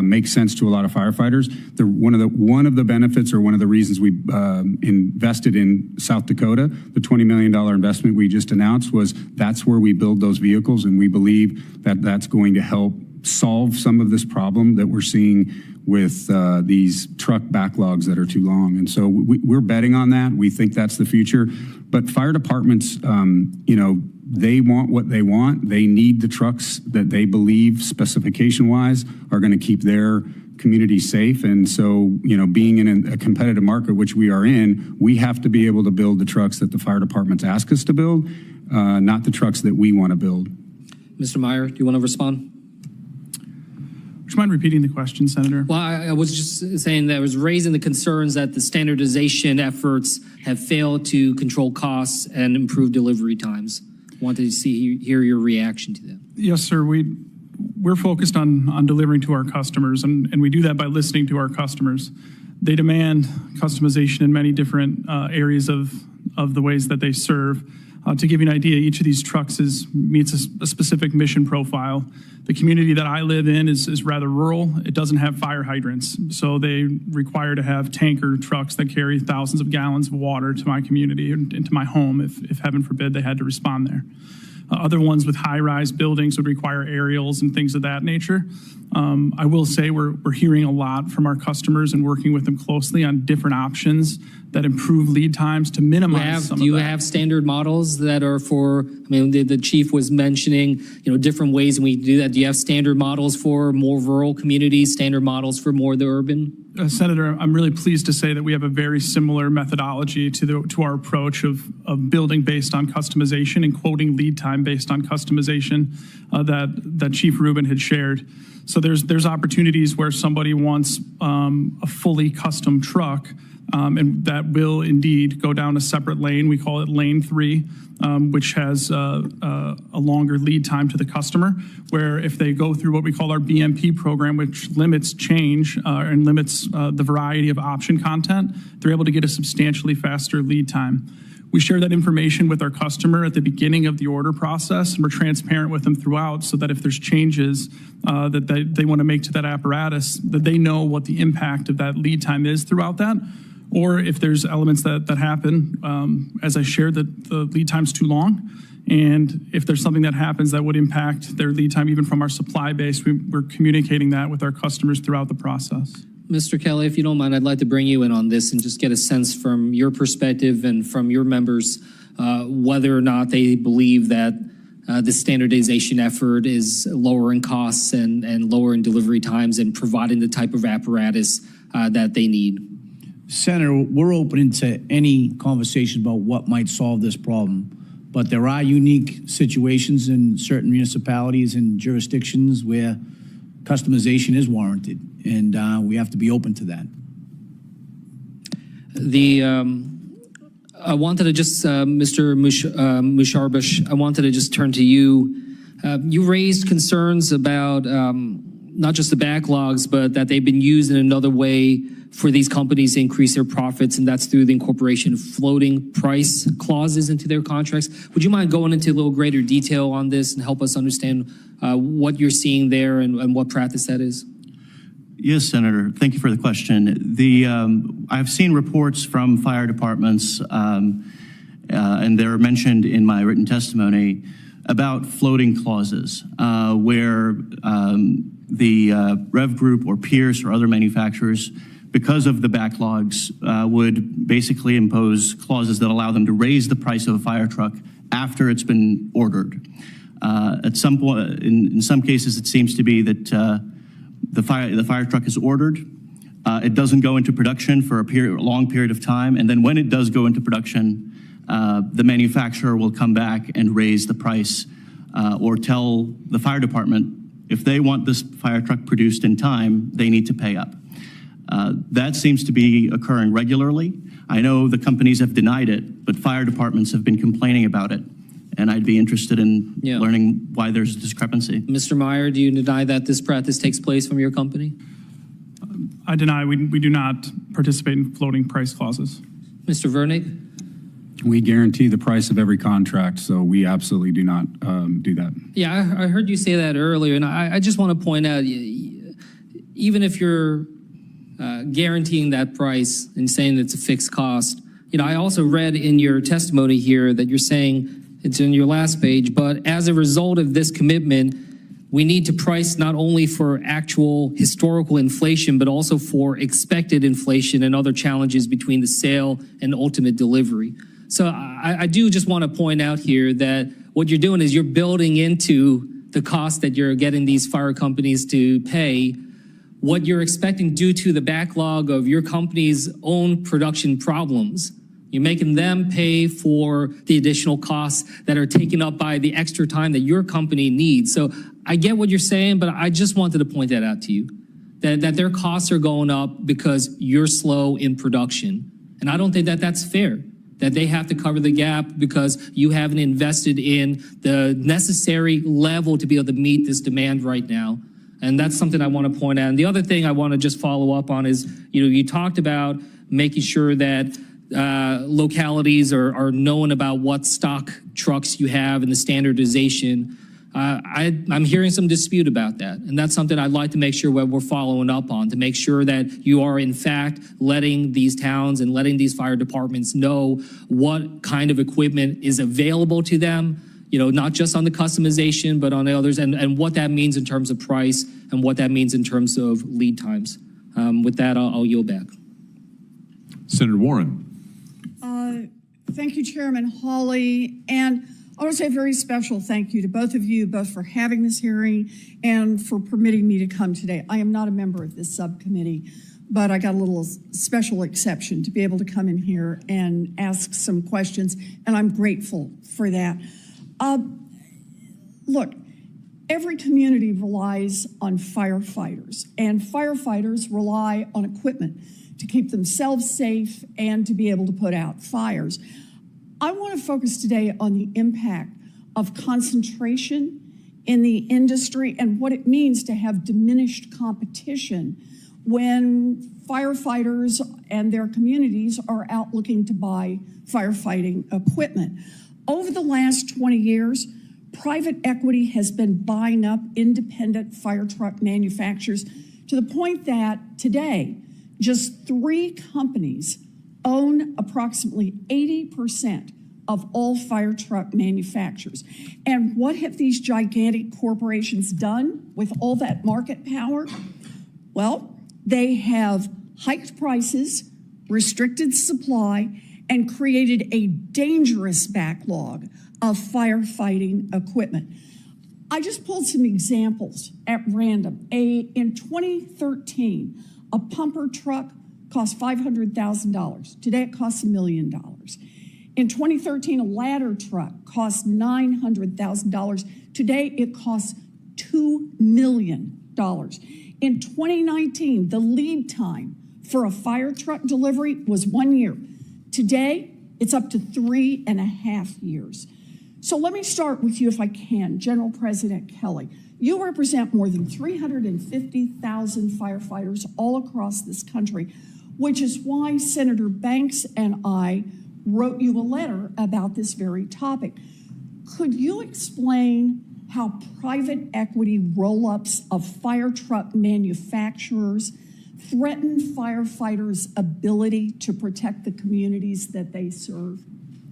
makes sense to a lot of firefighters. One of the benefits, or one of the reasons we invested in South Dakota, the $20 million investment we just announced, was that's where we build those vehicles, and we believe that that's going to help solve some of this problem that we're seeing with these truck backlogs that are too long. And so we're betting on that. We think that's the future. But fire departments, they want what they want. They need the trucks that they believe specification-wise are going to keep their community safe. And so, being in a competitive market, which we are in, we have to be able to build the trucks that the fire departments ask us to build, not the trucks that we want to build. Mr. Meyer, do you want to respond? Would you mind repeating the question, Senator? Well, I was just saying that I was raising the concerns that the standardization efforts have failed to control costs and improve delivery times. Wanted to hear your reaction to that. Yes, sir. We're focused on delivering to our customers, and we do that by listening to our customers. They demand customization in many different areas of the ways that they serve. To give you an idea, each of these trucks meets a specific mission profile. The community that I live in is rather rural. It doesn't have fire hydrants, so they require to have tanker trucks that carry thousands of gallons of water to my community and into my home if heaven forbid they had to respond there. Other ones with high-rise buildings would require aerials and things of that nature. I will say we're hearing a lot from our customers and working with them closely on different options that improve lead times to minimize some of that. Do you have standard models that are for, I mean, the chief was mentioning, different ways and we do that. Do you have standard models for more rural communities, standard models for more the urban? Senator, I'm really pleased to say that we have a very similar methodology to our approach of building based on customization and quoting lead time based on customization that Chief Rubin had shared. So there's opportunities where somebody wants a fully custom truck, and that will indeed go down a separate lane. We call it lane 3, which has a longer lead time to the customer, where if they go through what we call our BMP program, which limits change and limits the variety of option content, they're able to get a substantially faster lead time. We share that information with our customer at the beginning of the order process, and we're transparent with them throughout so that if there's changes that they want to make to that apparatus, that they know what the impact of that lead time is throughout that. Or if there's elements that happen, as I shared, that the lead time's too long. And if there's something that happens that would impact their lead time, even from our supply base, we're communicating that with our customers throughout the process. Mr. Kelly, if you don't mind, I'd like to bring you in on this and just get a sense from your perspective and from your members whether or not they believe that the standardization effort is lowering costs and lowering delivery times and providing the type of apparatus that they need. Senator, we're open to any conversation about what might solve this problem, but there are unique situations in certain municipalities and jurisdictions where customization is warranted, and we have to be open to that. I wanted to just, Mr. Musharbash, I wanted to just turn to you. You raised concerns about not just the backlogs, but that they've been used in another way for these companies to increase their profits, and that's through the incorporation of floating price clauses into their contracts. Would you mind going into a little greater detail on this and help us understand what you're seeing there and what practice that is? Yes, Senator. Thank you for the question. I've seen reports from fire departments, and they're mentioned in my written testimony, about floating clauses where the REV Group or Pierce or other manufacturers, because of the backlogs, would basically impose clauses that allow them to raise the price of a fire truck after it's been ordered. At some point, in some cases, it seems to be that the fire truck is ordered. It doesn't go into production for a long period of time, and then when it does go into production, the manufacturer will come back and raise the price or tell the fire department if they want this fire truck produced in time, they need to pay up. That seems to be occurring regularly. I know the companies have denied it, but fire departments have been complaining about it. And I'd be interested in learning why there's a discrepancy. Mr. Meyer, do you deny that this practice takes place from your company? I deny we do not participate in floating price clauses. Mr. Vernick? We guarantee the price of every contract, so we absolutely do not do that. Yeah, I heard you say that earlier, and I just want to point out, even if you're guaranteeing that price and saying it's a fixed cost, I also read in your testimony here that you're saying, it's in your last page, but as a result of this commitment, we need to price not only for actual historical inflation, but also for expected inflation and other challenges between the sale and ultimate delivery. So I do just want to point out here that what you're doing is you're building into the cost that you're getting these fire companies to pay what you're expecting due to the backlog of your company's own production problems. You're making them pay for the additional costs that are taken up by the extra time that your company needs. So I get what you're saying, but I just wanted to point that out to you, that their costs are going up because you're slow in production. And I don't think that that's fair, that they have to cover the gap because you haven't invested in the necessary level to be able to meet this demand right now. And that's something I want to point out. And the other thing I want to just follow up on is, you talked about making sure that localities are knowing about what stock trucks you have and the standardization. I'm hearing some dispute about that. And that's something I'd like to make sure we're following up on, to make sure that you are in fact letting these towns and letting these fire departments know what kind of equipment is available to them, not just on the customization, but on the others, and what that means in terms of price and what that means in terms of lead times. With that, I'll yield back. Senator Warren. Thank you, Chairman Hawley. And I want to say a very special thank you to both of you, both for having this hearing and for permitting me to come today. I am not a member of this subcommittee, but I got a little special exception to be able to come in here and ask some questions, and I'm grateful for that. Look, every community relies on firefighters, and firefighters rely on equipment to keep themselves safe and to be able to put out fires. I want to focus today on the impact of concentration in the industry and what it means to have diminished competition when firefighters and their communities are out looking to buy firefighting equipment. Over the last 20 years, private equity has been buying up independent fire truck manufacturers to the point that today, just 3 companies own approximately 80% of all fire truck manufacturers. And what have these gigantic corporations done with all that market power? Well, they have hiked prices, restricted supply, and created a dangerous backlog of firefighting equipment. I just pulled some examples at random. In 2013, a pumper truck cost $500,000. Today it costs $1 million. In 2013, a ladder truck cost $900,000. Today it costs $2 million. In 2019, the lead time for a fire truck delivery was 1 year. Today, it's up to 3.5 years. So let me start with you, if I can, General President Kelly. You represent more than 350,000 firefighters all across this country, which is why Senator Banks and I wrote you a letter about this very topic. Could you explain how private equity roll-ups of fire truck manufacturers threaten firefighters' ability to protect the communities that they serve?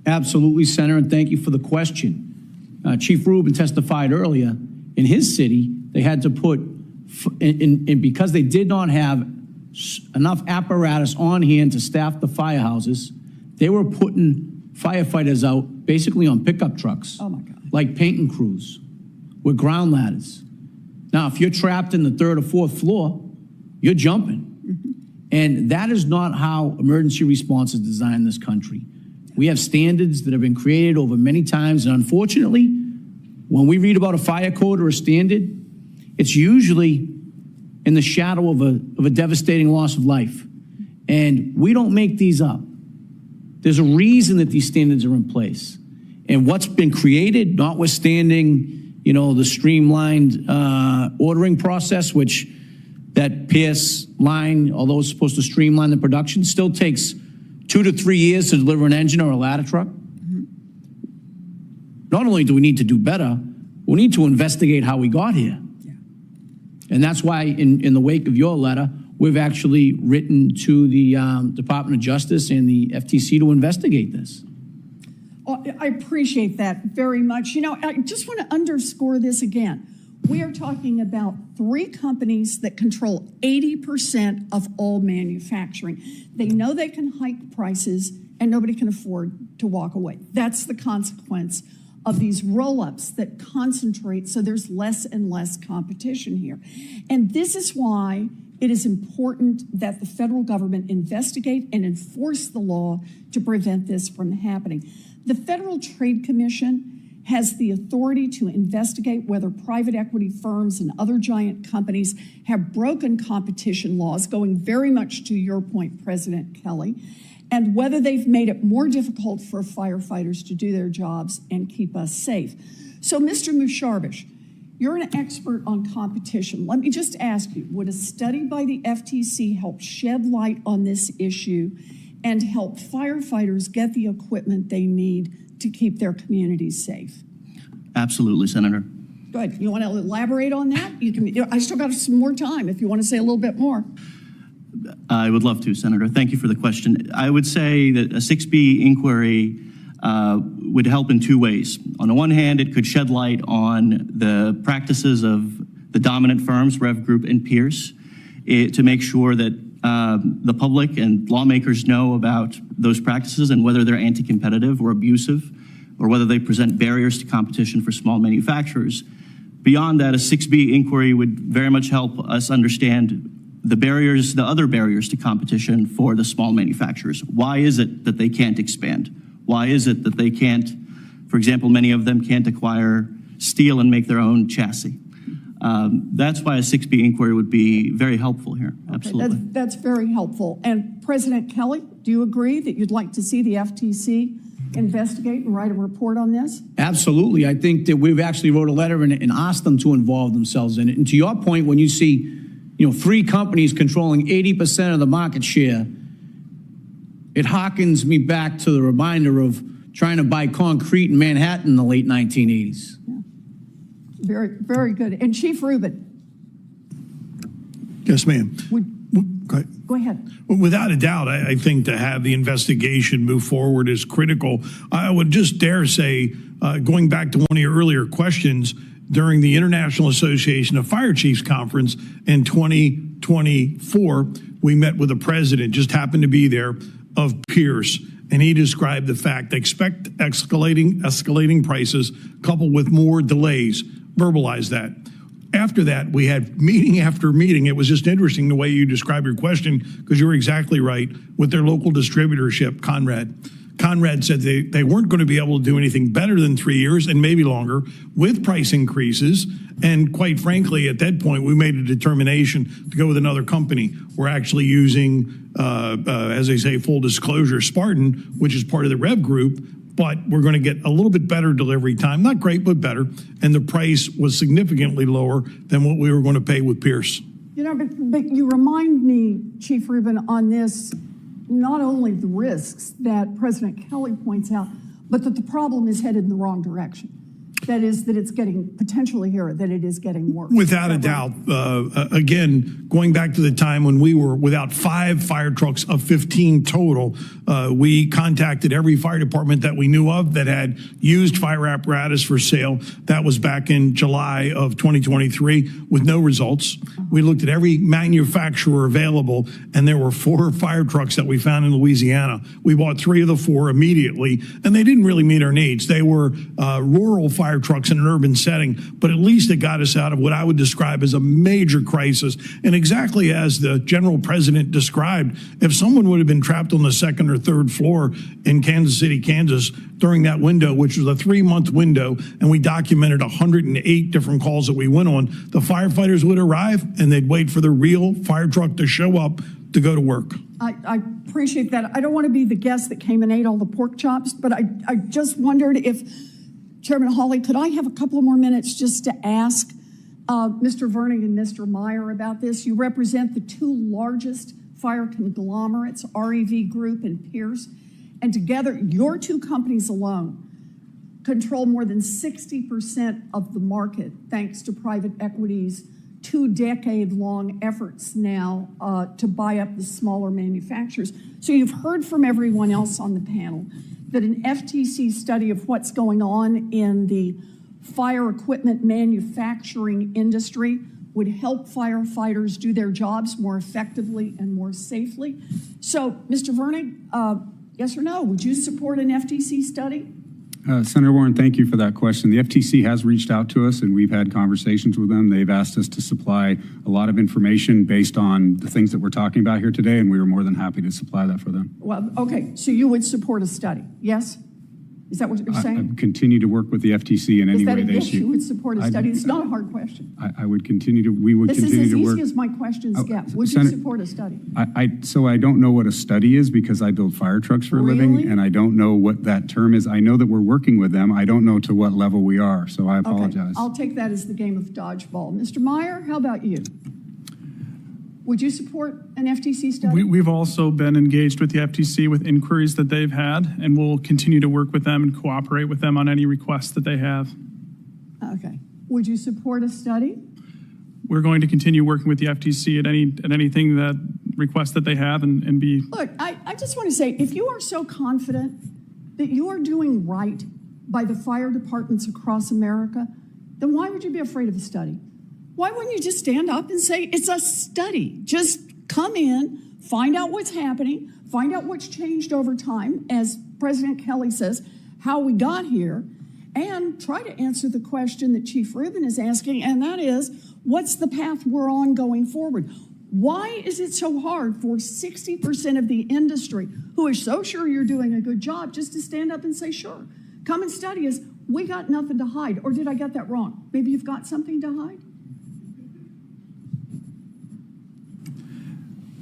Absolutely, Senator, and thank you for the question. Chief Rubin testified earlier. In his city, they had to put, and because they did not have enough apparatus on hand to staff the firehouses, they were putting firefighters out basically on pickup trucks. Oh my God. Like painting crews with ground ladders. Now, if you're trapped in the 3rd or 4th floor, you're jumping. Mm-hmm. And that is not how emergency response is designed in this country. We have standards that have been created over many times, and unfortunately, when we read about a fire code or a standard, it's usually in the shadow of a devastating loss of life. And we don't make these up. There's a reason that these standards are in place. And what's been created, notwithstanding, the streamlined ordering process, which that Pierce line, although it's supposed to streamline the production, still takes 2 to 3 years to deliver an engine or a ladder truck. Mm-hmm. Not only do we need to do better, we need to investigate how we got here. Yeah. And that's why in the wake of your letter, we've actually written to the Department of Justice and the FTC to investigate this. Oh, I appreciate that very much. I just want to underscore this again. We are talking about 3 companies that control 80% of all manufacturing. They know they can hike prices and nobody can afford to walk away. That's the consequence of these roll-ups that concentrate, so there's less and less competition here. And this is why it is important that the federal government investigate and enforce the law to prevent this from happening. The Federal Trade Commission has the authority to investigate whether private equity firms and other giant companies have broken competition laws, going very much to your point, President Kelly, and whether they've made it more difficult for firefighters to do their jobs and keep us safe. So, Mr. Musharbish, you're an expert on competition. Let me just ask you, would a study by the FTC help shed light on this issue and help firefighters get the equipment they need to keep their communities safe? Absolutely, Senator. Go ahead. You want to elaborate on that? You can. I still got some more time if you want to say a little bit more. I would love to, Senator. Thank you for the question. I would say that a 6B inquiry would help in two ways. On the one hand, it could shed light on the practices of the dominant firms, REV Group and Pierce, to make sure that the public and lawmakers know about those practices and whether they're anti-competitive or abusive, or whether they present barriers to competition for small manufacturers. Beyond that, a 6B inquiry would very much help us understand the other barriers to competition for the small manufacturers. Why is it that they can't expand? Why is it that they can't, for example, many of them can't acquire steel and make their own chassis? That's why a 6B inquiry would be very helpful here. Absolutely. Okay, that's very helpful. And President Kelly, do you agree that you'd like to see the FTC investigate and write a report on this? Absolutely. I think that we've actually wrote a letter and asked them to involve themselves in it. And to your point, when you see, three companies controlling 80% of the market share, it harkens me back to the reminder of trying to buy concrete in Manhattan in the late 1980s. Yeah. Very, very good. And Chief Rubin. Yes, ma'am. Go ahead. Without a doubt, I think to have the investigation move forward is critical. I would just dare say, going back to one of your earlier questions, during the International Association of Fire Chiefs Conference in 2024, we met with the president, just happened to be there, of Pierce, and he described the fact they expect escalating prices coupled with more delays. Verbalize that. After that, we had meeting after meeting. It was just interesting the way you described your question, because you were exactly right with their local distributorship, Conrad. Conrad said they weren't going to be able to do anything better than 3 years and maybe longer with price increases. And quite frankly, at that point, we made a determination to go with another company. We're actually using, as they say, full disclosure, Spartan, which is part of the REV Group. But we're going to get a little bit better delivery time, not great, but better. And the price was significantly lower than what we were going to pay with Pierce. But you remind me, Chief Rubin, on this, not only the risks that President Kelly points out, but that the problem is headed in the wrong direction. That is, that it's getting potentially here, that it is getting worse. Without a doubt. Again, going back to the time when we were without 5 fire trucks of 15 total, we contacted every fire department that we knew of that had used fire apparatus for sale. That was back in July of 2023 with no results. We looked at every manufacturer available, and there were 4 fire trucks that we found in Louisiana. We bought 3 of the 4 immediately, and they didn't really meet our needs. They were rural fire trucks in an urban setting, but at least it got us out of what I would describe as a major crisis. And exactly as the general president described, if someone would have been trapped on the 2nd or 3rd floor in Kansas City, Kansas, during that window, which was a 3-month window, and we documented 108 different calls that we went on, the firefighters would arrive and they'd wait for the real fire truck to show up to go to work. I appreciate that. I don't want to be the guest that came and ate all the pork chops, but I just wondered if, Chairman Hawley, could I have a couple of more minutes just to ask Mr. Verning and Mr. Meyer about this? You represent the 2 largest fire conglomerates, REV Group and Pierce, and together your 2 companies alone control more than 60% of the market, thanks to private equity's 2-decade-long efforts now to buy up the smaller manufacturers. So you've heard from everyone else on the panel that an FTC study of what's going on in the fire equipment manufacturing industry would help firefighters do their jobs more effectively and more safely. So, Mr. Verning, yes or no, would you support an FTC study? Senator Warren, thank you for that question. The FTC has reached out to us, and we've had conversations with them. They've asked us to supply a lot of information based on the things that we're talking about here today, and we were more than happy to supply that for them. Well, okay, so you would support a study, yes? Is that what you're saying? I continue to work with the FTC in any way they yes, you would support a study? It's not a hard question. I would continue to, we would continue to work. This is as easy as my questions get. Would you support a study? So I don't know what a study is because I build fire trucks for a living, and I don't know what that term is. I know that we're working with them. I don't know to what level we are, so I apologize. Okay. I'll take that as the game of dodgeball. Mr. Meyer, how about you? Would you support an FTC study? We've also been engaged with the FTC with inquiries that they've had, and we'll continue to work with them and cooperate with them on any requests that they have. Okay. Would you support a study? We're going to continue working with the FTC at anything that requests that they have and be. Look, I just want to say, if you are so confident that you are doing right by the fire departments across America, then why would you be afraid of a study? Why wouldn't you just stand up and say, it's a study? Just come in, find out what's happening, find out what's changed over time, as President Kelly says, how we got here, and try to answer the question that Chief Rubin is asking, and that is, what's the path we're on going forward? Why is it so hard for 60% of the industry who is so sure you're doing a good job just to stand up and say, sure, come and study us. We got nothing to hide. Or did I get that wrong? Maybe you've got something to hide?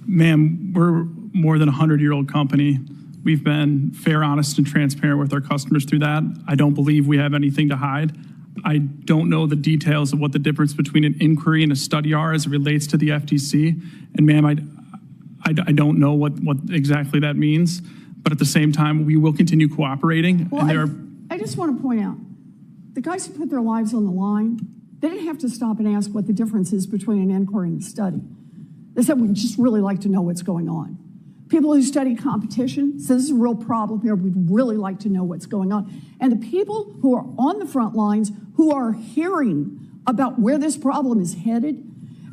Ma'am, we're more than a 100-year-old company. We've been fair, honest, and transparent with our customers through that. I don't believe we have anything to hide. I don't know the details of what the difference between an inquiry and a study are as it relates to the FTC. And ma'am, I don't know what exactly that means. But at the same time, we will continue cooperating. Well, and I just want to point out, the guys who put their lives on the line, they didn't have to stop and ask what the difference is between an inquiry and a study. They said, we'd just really like to know what's going on. People who study competition said, this is a real problem here. We'd really like to know what's going on. And the people who are on the front lines, who are hearing about where this problem is headed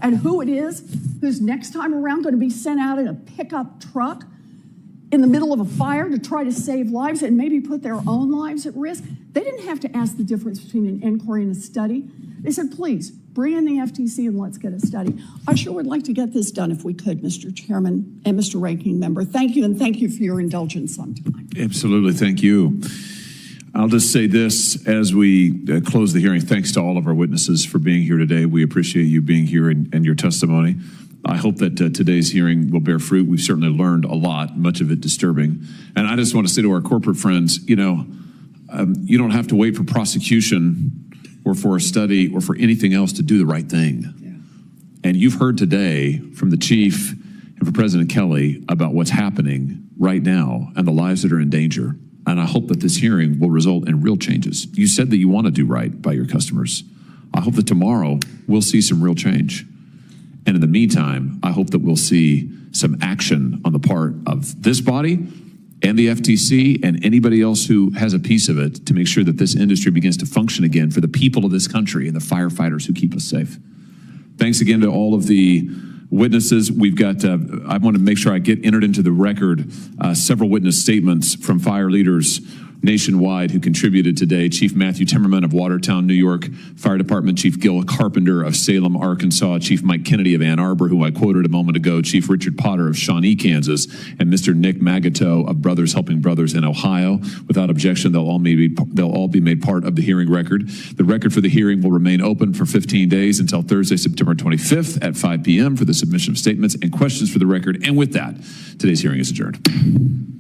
and who it is who's next time around going to be sent out in a pickup truck in the middle of a fire to try to save lives and maybe put their own lives at risk, they didn't have to ask the difference between an inquiry and a study. They said, please, bring in the FTC and let's get a study. I sure would like to get this done if we could, Mr. Chairman and Mr. Ranking Member. Thank you, and thank you for your indulgence on time. Absolutely, thank you. I'll just say this as we close the hearing. Thanks to all of our witnesses for being here today. We appreciate you being here and your testimony. I hope that today's hearing will bear fruit. We've certainly learned a lot, much of it disturbing. And I just want to say to our corporate friends, you don't have to wait for prosecution or for a study or for anything else to do the right thing. Yeah. And you've heard today from the chief and from President Kelly about what's happening right now and the lives that are in danger. And I hope that this hearing will result in real changes. You said that you want to do right by your customers. I hope that tomorrow we'll see some real change. And in the meantime, I hope that we'll see some action on the part of this body and the FTC and anybody else who has a piece of it to make sure that this industry begins to function again for the people of this country and the firefighters who keep us safe. Thanks again to all of the witnesses. We've got, I want to make sure I get entered into the record several witness statements from fire leaders nationwide who contributed today. Chief Matthew Timmerman of Watertown, New York Fire Department, Chief Gil Carpenter of Salem, Arkansas, Chief Mike Kennedy of Ann Arbor, who I quoted a moment ago, Chief Richard Potter of Shawnee, Kansas, and Mr. Nick Magato of Brothers Helping Brothers in Ohio. Without objection, they'll all be made part of the hearing record. The record for the hearing will remain open for 15 days until Thursday, September 25th at 5 p.m. for the submission of statements and questions for the record. And with that, today's hearing is adjourned.